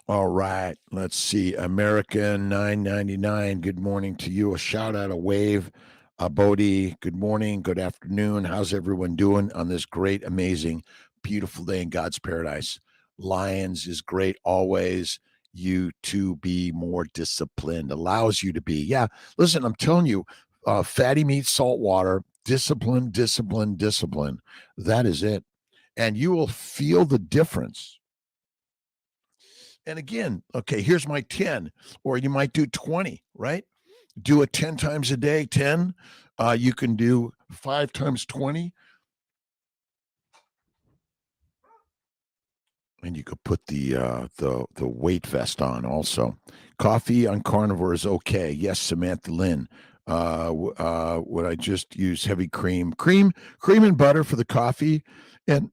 All right. Let's see. American 999. Good morning to you. A shout out, a wave. Bodhi, good morning. Good afternoon. How's everyone doing on this great, amazing, beautiful day in God's paradise? Lions is great always. You to be more disciplined, allows you to be. Yeah. Listen, I'm telling you, fatty meat, salt water, discipline, discipline, discipline. That is it. And you will feel the difference. And again, okay, here's my 10, or you might do 20, right? Do it 10 times a day, 10. You can do 5 times 20. And you could put the weight vest on also. Coffee on carnivore is okay. Yes, Samantha Lynn. Would I just use heavy cream and butter for the coffee? And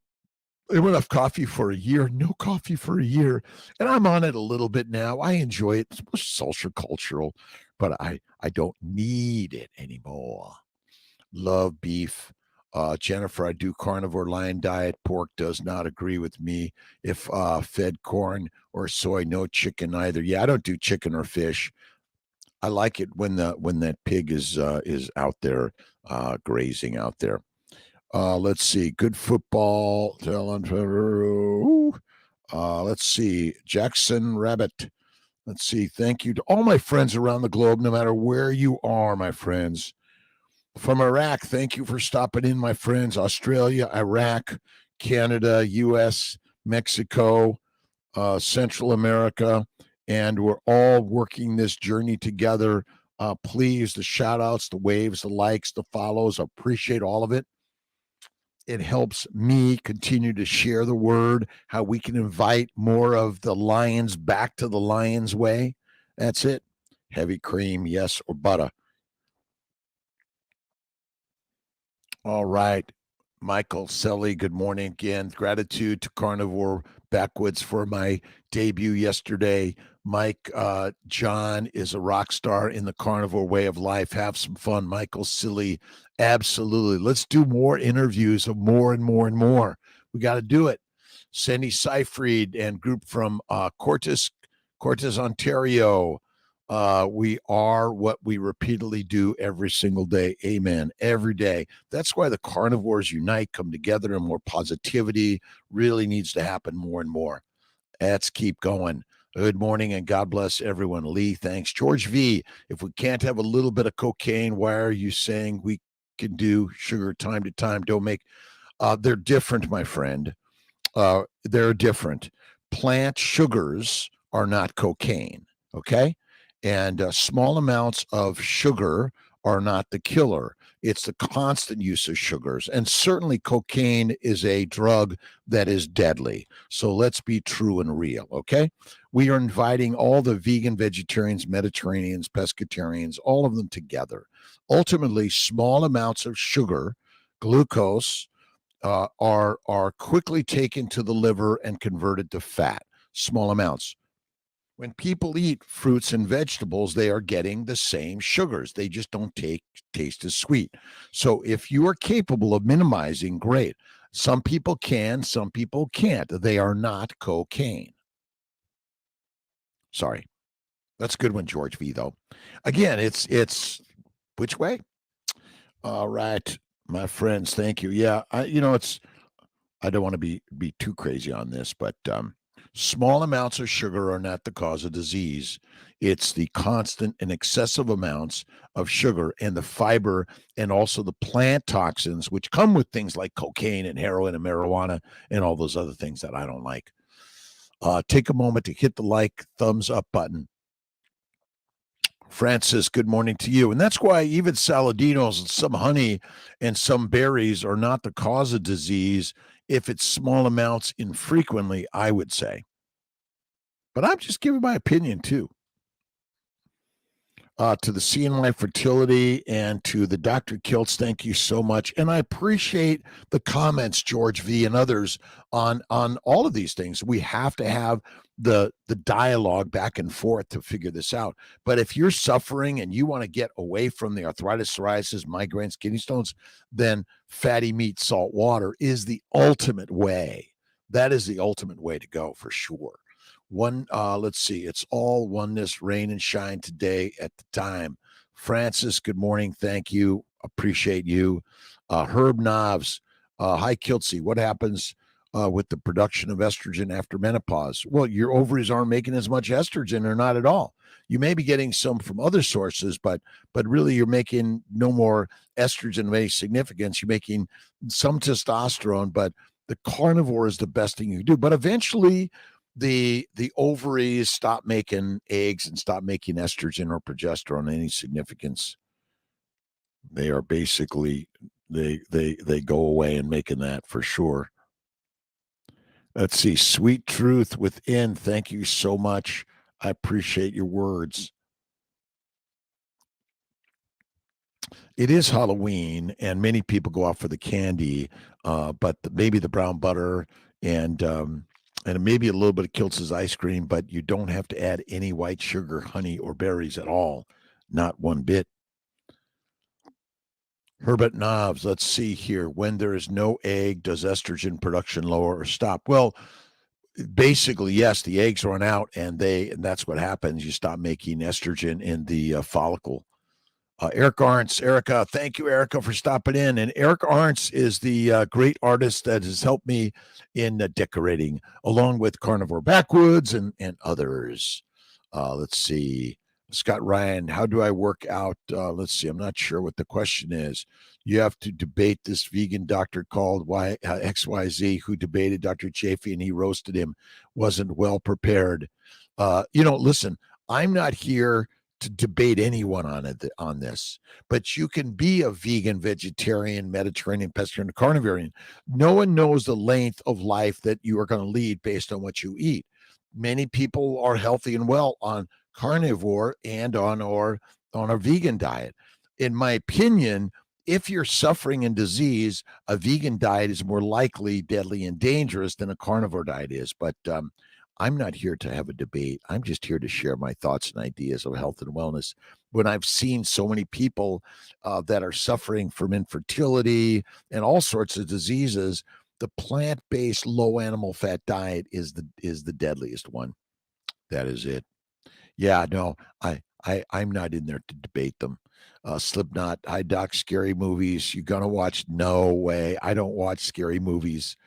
I went off coffee for a year, no coffee for a year. And I'm on it a little bit now. I enjoy it. It's social cultural, but I don't need it anymore. Love beef. Jennifer, I do carnivore lion diet. Pork does not agree with me. If fed corn or soy, no chicken either. Yeah, I don't do chicken or fish. I like it when that pig is out there grazing out there. Let's see. Good football. Let's see. Jackson Rabbit. Let's see. Thank you to all my friends around the globe, no matter where you are, my friends. From Iraq, thank you for stopping in, my friends. Australia, Iraq, Canada, U.S., Mexico, Central America, and we're all working this journey together. Please, the shout outs, the waves, the likes, the follows, I appreciate all of it. It helps me continue to share the word, how we can invite more of the lions back to the lion's way. That's it. Heavy cream, yes, or butter. All right. Michael Selly, good morning again. Gratitude to Carnivore Backwoods for my debut yesterday. Mike, John is a rock star in the carnivore way of life. Have some fun. Michael Silly, absolutely. Let's do more interviews of more and more and more. We got to do it. Sandy Seyfried and group from Cortes, Ontario. We are what we repeatedly do every single day. Amen. Every day. That's why the carnivores unite, come together, and more positivity really needs to happen more and more. Let's keep going. Good morning and God bless everyone. Lee, thanks. George V, if we can't have a little bit of cocaine, why are you saying we can do sugar time to time? Don't make, they're different, my friend. They're different. Plant sugars are not cocaine, okay? And small amounts of sugar are not the killer. It's the constant use of sugars. And certainly cocaine is a drug that is deadly. So let's be true and real, okay? We are inviting all the vegan, vegetarians, Mediterraneans, pescatarians, all of them together. Ultimately, small amounts of sugar, glucose, are quickly taken to the liver and converted to fat, small amounts. When people eat fruits and vegetables, they are getting the same sugars. They just don't taste as sweet. So if you are capable of minimizing, great. Some people can, some people can't. They are not cocaine. Sorry. That's a good one, George V, though. Again, it's which way? All right, my friends. Thank you. Yeah, I don't want to be too crazy on this, but small amounts of sugar are not the cause of disease. It's the constant and excessive amounts of sugar and the fiber and also the plant toxins, which come with things like cocaine and heroin and marijuana and all those other things that I don't like. Take a moment to hit the like, thumbs up button. Francis, good morning to you. And that's why even Saladinos and some honey and some berries are not the cause of disease if it's small amounts infrequently, I would say. But I'm just giving my opinion too. To the CNY Fertility and to the Dr.Kiltz, thank you so much. And I appreciate the comments, George V. and others on all of these things. We have to have the dialogue back and forth to figure this out. But if you're suffering and you want to get away from the arthritis, psoriasis, migraines, kidney stones, then fatty meat, salt water is the ultimate way. That is the ultimate way to go for sure. Let's see, it's all oneness, rain and shine today at the time. Francis, good morning. Thank you. Appreciate you. Herb Novs, hi Kiltzy. What happens with the production of estrogen after menopause? Well, your ovaries aren't making as much estrogen or not at all. You may be getting some from other sources, but really you're making no more estrogen of any significance. You're making some testosterone, but the carnivore is the best thing you can do. But eventually the ovaries stop making eggs and stop making estrogen or progesterone any significance. They are basically they go away and making that for sure. Let's see, Sweet Truth Within, thank you so much. I appreciate your words. It is Halloween, and many people go out for the candy, but maybe the brown butter and maybe a little bit of Kiltz's ice cream, but you don't have to add any white sugar, honey, or berries at all. Not one bit. Herbert Knobs, let's see here. When there is no egg, does estrogen production lower or stop? Well, basically, yes, the eggs run out, and that's what happens. You stop making estrogen in the follicle. Eric Arntz, Erica, thank you, Erica, for stopping in. And Eric Arntz is the great artist that has helped me in decorating, along with Carnivore Backwoods and others. Let's see. Scott Ryan, how do I work out? Let's see. I'm not sure what the question is. You have to debate this vegan doctor called XYZ who debated Dr. Chafee and he roasted him, wasn't well prepared. Listen, I'm not here to debate anyone on this, but you can be a vegan, vegetarian, Mediterranean, pescatarian, carnivorian. No one knows the length of life that you are going to lead based on what you eat. Many people are healthy and well on carnivore and on a vegan diet. In my opinion, if you're suffering in disease, a vegan diet is more likely deadly and dangerous than a carnivore diet is. But I'm not here to have a debate. I'm just here to share my thoughts and ideas of health and wellness. When I've seen so many people that are suffering from infertility and all sorts of diseases, the plant-based low animal fat diet is the deadliest one. That is it. Yeah, no, I'm not in there to debate them. Slipknot, hi doc, scary movies. You gonna watch? No way. I don't watch scary movies.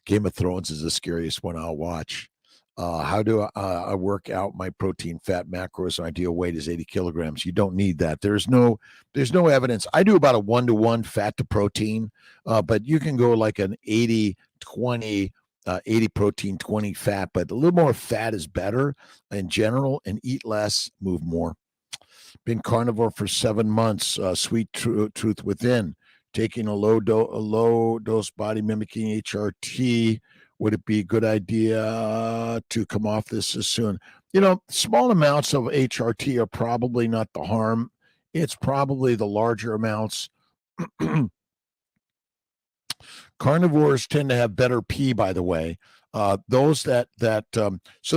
Game of Thrones is the scariest one I'll watch. How do I work out my protein fat macros? Ideal weight is 80 kilograms. You don't need that. There's no evidence. I do about a 1-to-1 fat to protein, but you can go like an 80-20, 80 protein, 20 fat, but a little more fat is better in general, and eat less, move more. Been carnivore for 7 months. Sweet truth within. Taking a low dose body mimicking HRT. Would it be a good idea to come off this as soon? Small amounts of HRT are probably not the harm. It's probably the larger amounts. Carnivores tend to have better pee, by the way. Those so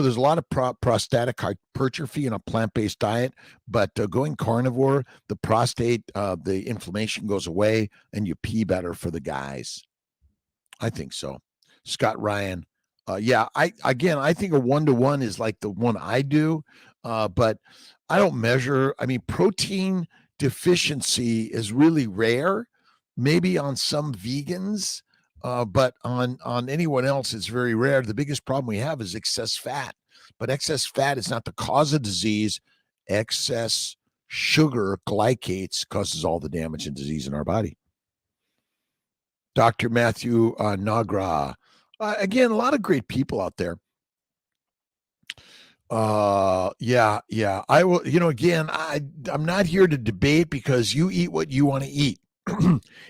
there's a lot of prostatic hypertrophy in a plant-based diet, but going carnivore, the prostate, the inflammation goes away, and you pee better for the guys. I think so. Scott Ryan. I think a 1-to-1 is like the one I do, but I don't measure. I mean, protein deficiency is really rare, maybe on some vegans, but on anyone else, it's very rare. The biggest problem we have is excess fat, but excess fat is not the cause of disease. Excess sugar, glycates, causes all the damage and disease in our body. Dr. Matthew Nagra. Again, a lot of great people out there. Yeah. I will, again, I'm not here to debate because you eat what you want to eat.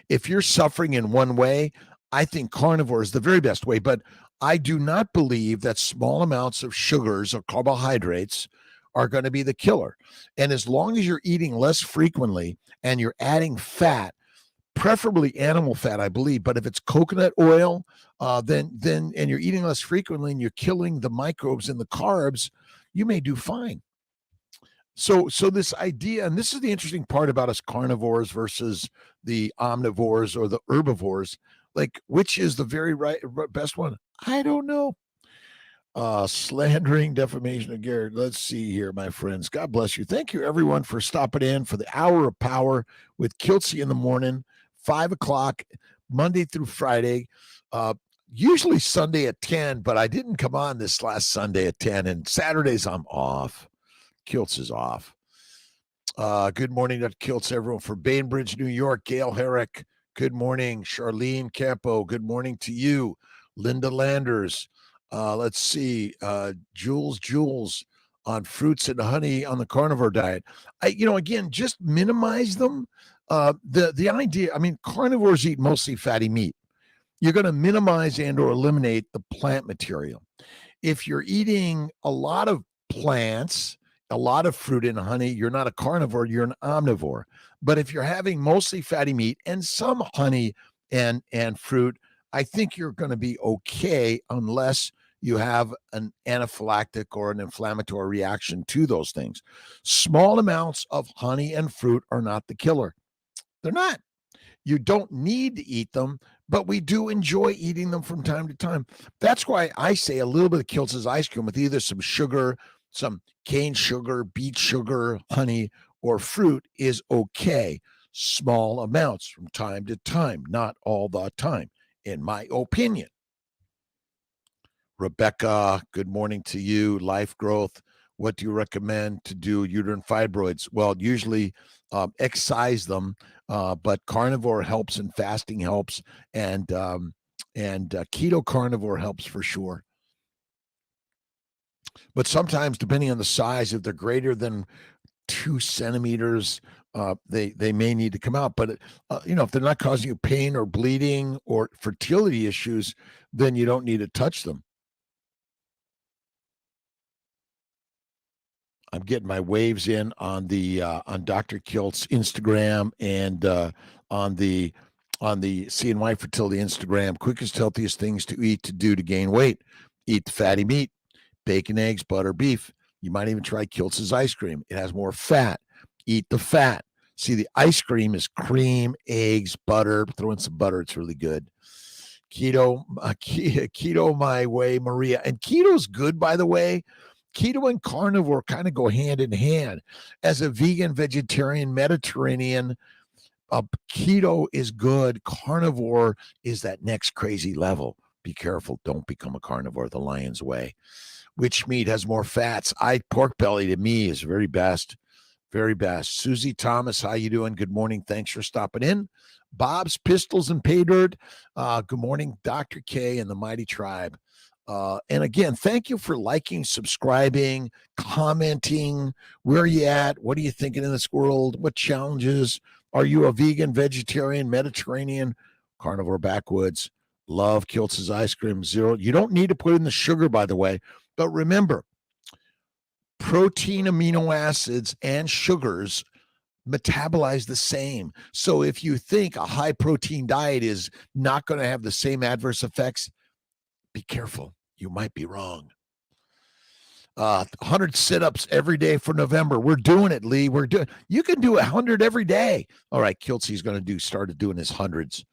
If you're suffering in one way, I think carnivore is the very best way, but I do not believe that small amounts of sugars or carbohydrates are going to be the killer. And as long as you're eating less frequently and you're adding fat, preferably animal fat, I believe, but if it's coconut oil, then and you're eating less frequently and you're killing the microbes in the carbs, you may do fine. So this idea, and this is the interesting part about us carnivores versus the omnivores or the herbivores, like which is the very best one? I don't know. Slandering, defamation of Garrett. Let's see here, my friends. God bless you. Thank you, everyone, for stopping in for the Hour of Power with Kiltz in the morning, 5 o'clock, Monday through Friday. Usually Sunday at 10, but I didn't come on this last Sunday at 10, and Saturdays I'm off. Kiltz is off. Good morning, Dr. Kiltz, everyone from Bainbridge, New York. Gail Herrick, good morning. Charlene Campo, good morning to you. Linda Landers. Let's see. Jules on fruits and honey on the carnivore diet. Again, just minimize them. The idea, I mean, carnivores eat mostly fatty meat. You're going to minimize and or eliminate the plant material. If you're eating a lot of plants, a lot of fruit and honey, you're not a carnivore, you're an omnivore. But if you're having mostly fatty meat and some honey and fruit, I think you're going to be okay unless you have an anaphylactic or an inflammatory reaction to those things. Small amounts of honey and fruit are not the killer. They're not. You don't need to eat them, but we do enjoy eating them from time to time. That's why I say a little bit of Kiltz's ice cream with either some sugar, some cane sugar, beet sugar, honey, or fruit is okay. Small amounts from time to time, not all the time, in my opinion. Rebecca, good morning to you. Life Growth, what do you recommend to do uterine fibroids? Well, usually excise them, but carnivore helps and fasting helps, and keto carnivore helps for sure. But sometimes, depending on the size, if they're greater than 2 centimeters, they may need to come out. But if they're not causing you pain or bleeding or fertility issues, then you don't need to touch them. I'm getting my waves in on the on Dr. Kiltz Instagram and on the CNY Fertility Instagram. Quickest, healthiest things to eat to gain weight: eat the fatty meat, bacon, eggs, butter, beef. You might even try Kiltz's ice cream. It has more fat. Eat the fat. See, the ice cream is cream, eggs, butter. Throw in some butter; it's really good. Keto, keto my way, Maria, and keto's good, by the way. Keto and carnivore kind of go hand in hand. As a vegan, vegetarian, Mediterranean, keto is good. Carnivore is that next crazy level. Be careful. Don't become a carnivore the lion's way. Which meat has more fats? Pork belly to me is very best. Very best. Susie Thomas, how you doing? Good morning. Thanks for stopping in. Bob's Pistols and Pay Dirt. Good morning, Dr. K and the Mighty Tribe. And again, thank you for liking, subscribing, commenting. Where are you at? What are you thinking in this world? What challenges? Are you a vegan, vegetarian, Mediterranean, carnivore, backwoods? Love Kiltz's ice cream, zero. You don't need to put in the sugar, by the way. But remember, protein, amino acids, and sugars metabolize the same. So if you think a high protein diet is not going to have the same adverse effects, be careful. You might be wrong. 100 sit-ups every day for November. We're doing it, Lee. You can do 100 every day. All right, Kiltzy's going to started doing his hundreds.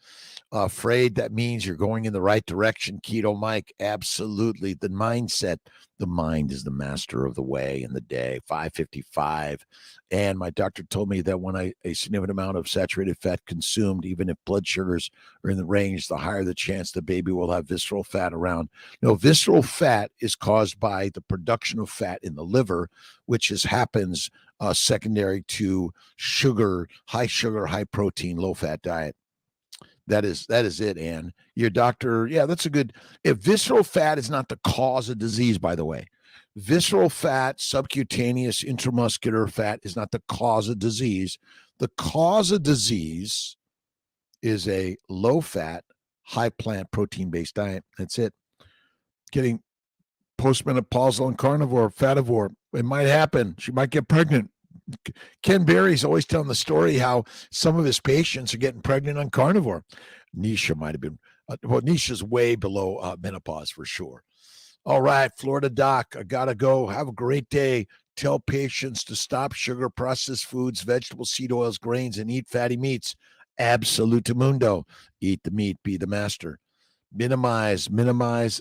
Afraid that means you're going in the right direction. Keto Mike, absolutely. The mindset, the mind is the master of the way in the day. 555. And my doctor told me that when a significant amount of saturated fat consumed, even if blood sugars are in the range, the higher the chance the baby will have visceral fat around. No, visceral fat is caused by the production of fat in the liver, which happens secondary to high protein, low fat diet. That is it, Ann. Your doctor, yeah, that's a good. If visceral fat is not the cause of disease, by the way, visceral fat, subcutaneous, intramuscular fat is not the cause of disease. The cause of disease is a low fat, high plant protein based diet. That's it. Getting postmenopausal and carnivore, fativore, it might happen. She might get pregnant. Ken Berry's always telling the story how some of his patients are getting pregnant on carnivore. Nisha might have been, Nisha's way below menopause for sure. All right, Florida Doc, I got to go. Have a great day. Tell patients to stop sugar, processed foods, vegetables, seed oils, grains, and eat fatty meats. Absolutamundo. Eat the meat, be the master. Minimize,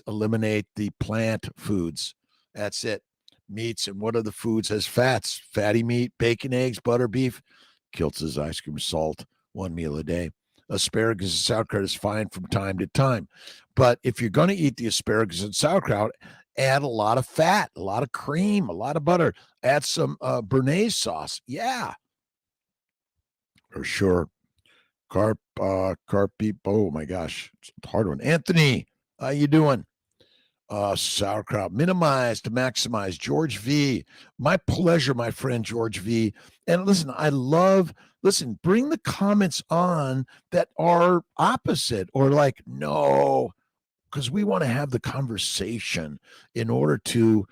eliminate the plant foods. That's it. Meats, and what are the foods as fats? Fatty meat, bacon, eggs, butter, beef. Kiltz's ice cream, salt, one meal a day. Asparagus and sauerkraut is fine from time to time. But if you're going to eat the asparagus and sauerkraut, add a lot of fat, a lot of cream, a lot of butter. Add some béarnaise sauce. Yeah, for sure. Carp beef. Oh my gosh, it's a hard one. Anthony, how you doing? Sauerkraut, minimize to maximize. George V, my pleasure, my friend George V. And listen, bring the comments on that are opposite or like, no, because we want to have the conversation in order to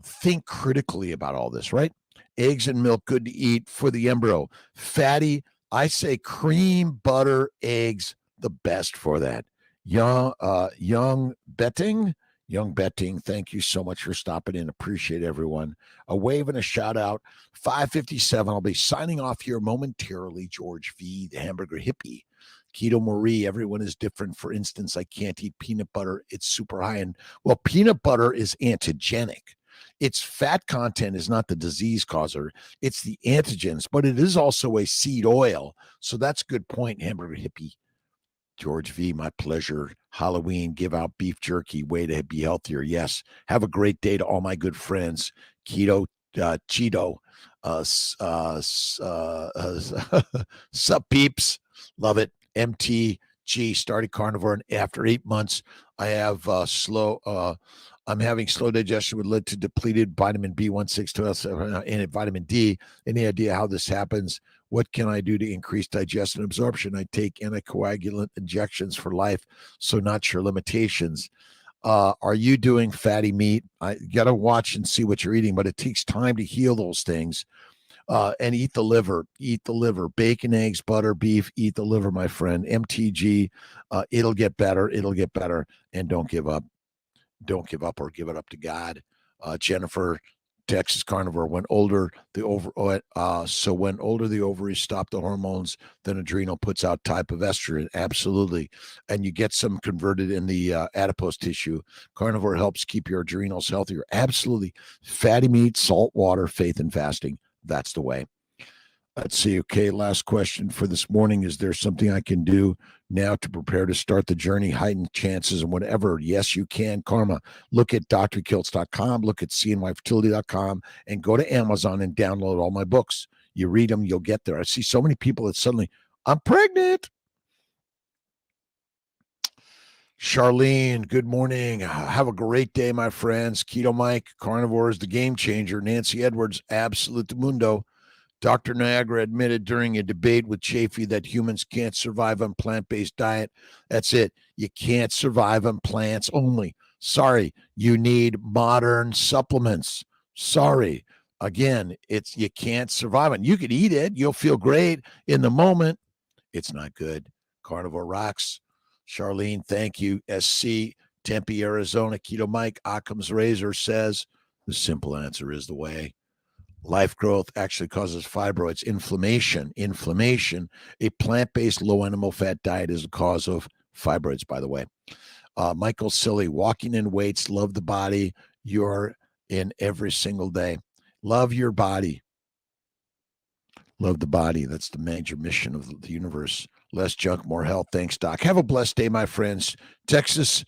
think critically about all this, right? Eggs and milk, good to eat for the embryo. Fatty, I say cream, butter, eggs, the best for that. Young betting, thank you so much for stopping in. Appreciate everyone. A wave and a shout out. 557. I'll be signing off here momentarily. George V, the hamburger hippie. Keto Marie, everyone is different. For instance, I can't eat peanut butter. It's super high. And well, peanut butter is antigenic. Its fat content is not the disease causer. It's the antigens, but it is also a seed oil. So that's a good point, hamburger hippie. George V, my pleasure. Halloween, give out beef jerky, way to be healthier. Yes. Have a great day to all my good friends. Keto, Cheeto, sup peeps. Love it. MTG, started carnivore, and after 8 months, I have I'm having slow digestion, would lead to depleted vitamin B1, 6, 12, and vitamin D. Any idea how this happens? What can I do to increase digestion and absorption? I take anticoagulant injections for life, so not sure limitations. Are you doing fatty meat? I got to watch and see what you're eating, but it takes time to heal those things. And eat the liver, bacon, eggs, butter, beef, eat the liver, my friend. MTG, it'll get better. And don't give up. Don't give up or give it up to God. Jennifer, Texas carnivore. When older, the ovaries stop the hormones, then adrenal puts out type of estrogen. Absolutely. And you get some converted in the adipose tissue. Carnivore helps keep your adrenals healthier. Absolutely. Fatty meat, salt water, faith and fasting. That's the way. Let's see. Okay, last question for this morning. Is there something I can do now to prepare to start the journey, heighten chances and whatever? Yes, you can. Karma. Look at drkiltz.com, look at cnyfertility.com, and go to Amazon and download all my books. You read them, you'll get there. I see so many people that suddenly, I'm pregnant. Charlene, good morning. Have a great day, my friends. Keto Mike, Carnivore is the game changer. Nancy Edwards, Absolute Mundo. Dr. Niagara admitted during a debate with Chafee that humans can't survive on plant-based diet. That's it. You can't survive on plants only. Sorry, you need modern supplements. Sorry. Again, it's you can't survive on. You could eat it. You'll feel great in the moment. It's not good. Carnivore rocks. Charlene, thank you. SC, Tempe, Arizona. Keto Mike, Occam's Razor says the simple answer is the way. Life growth actually causes fibroids, inflammation. A plant-based low animal fat diet is the cause of fibroids, by the way. Michael Silly, walking in weights, love the body you're in every single day. Love your body. Love the body. That's the major mission of the universe. Less junk, more health. Thanks, Doc. Have a blessed day, my friends. Texas.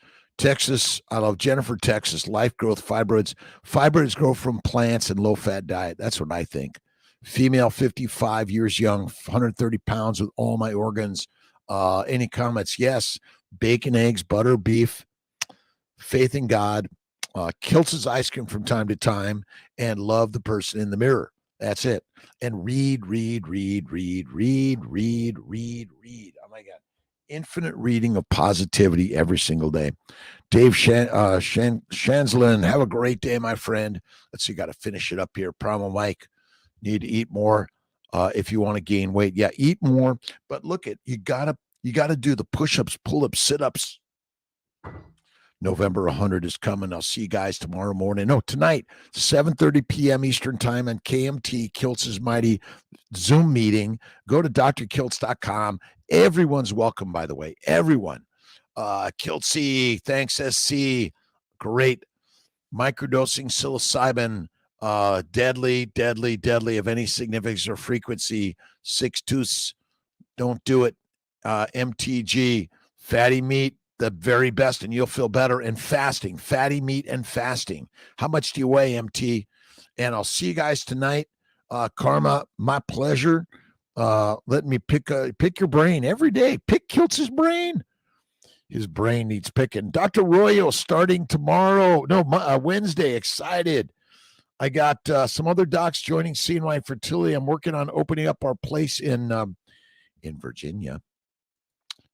I love Jennifer, Texas. Life growth, fibroids. Fibroids grow from plants and low-fat diet. That's what I think. Female, 55 years young, 130 pounds with all my organs. Any comments? Yes. Bacon, eggs, butter, beef, faith in God, Kiltz's ice cream from time to time, and love the person in the mirror. That's it. And read. Oh my God. Infinite reading of positivity every single day. Dave Shanslin, have a great day, my friend. Let's see, got to finish it up here. Primal Mike, need to eat more if you want to gain weight. Yeah, eat more. But look at you gotta do the push-ups, pull-ups, sit-ups. November 100 is coming. I'll see you guys tomorrow morning. No, tonight, 7:30 p.m. Eastern time on KMT Kiltz's Mighty Zoom meeting. Go to drkiltz.com. Everyone's welcome, by the way. Everyone. Kiltzy, thanks, SC. Great. Microdosing psilocybin, deadly of any significance or frequency. 6-2, don't do it. MTG, fatty meat, the very best, and you'll feel better. And fasting, fatty meat and fasting. How much do you weigh, MT? And I'll see you guys tonight. Karma, my pleasure. Let me pick your brain every day. Pick Kiltz's brain. His brain needs picking. Dr. Royo starting tomorrow. No, Wednesday. Excited. I got some other docs joining CNY Fertility. I'm working on opening up our place in Virginia.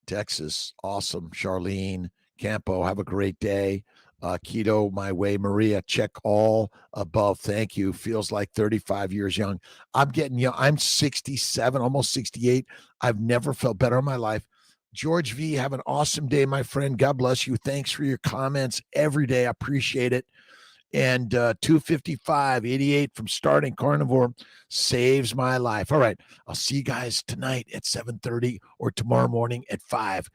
Texas, awesome. Charlene, Campo, have a great day. Keto, my way. Maria, check all above. Thank you. Feels like 35 years young. I'm getting young. I'm 67, almost 68. I've never felt better in my life. George V, have an awesome day, my friend. God bless you. Thanks for your comments every day. I appreciate it. And 255.88 from starting Carnivore saves my life. All right. I'll see you guys tonight at 7:30 or tomorrow morning at 5.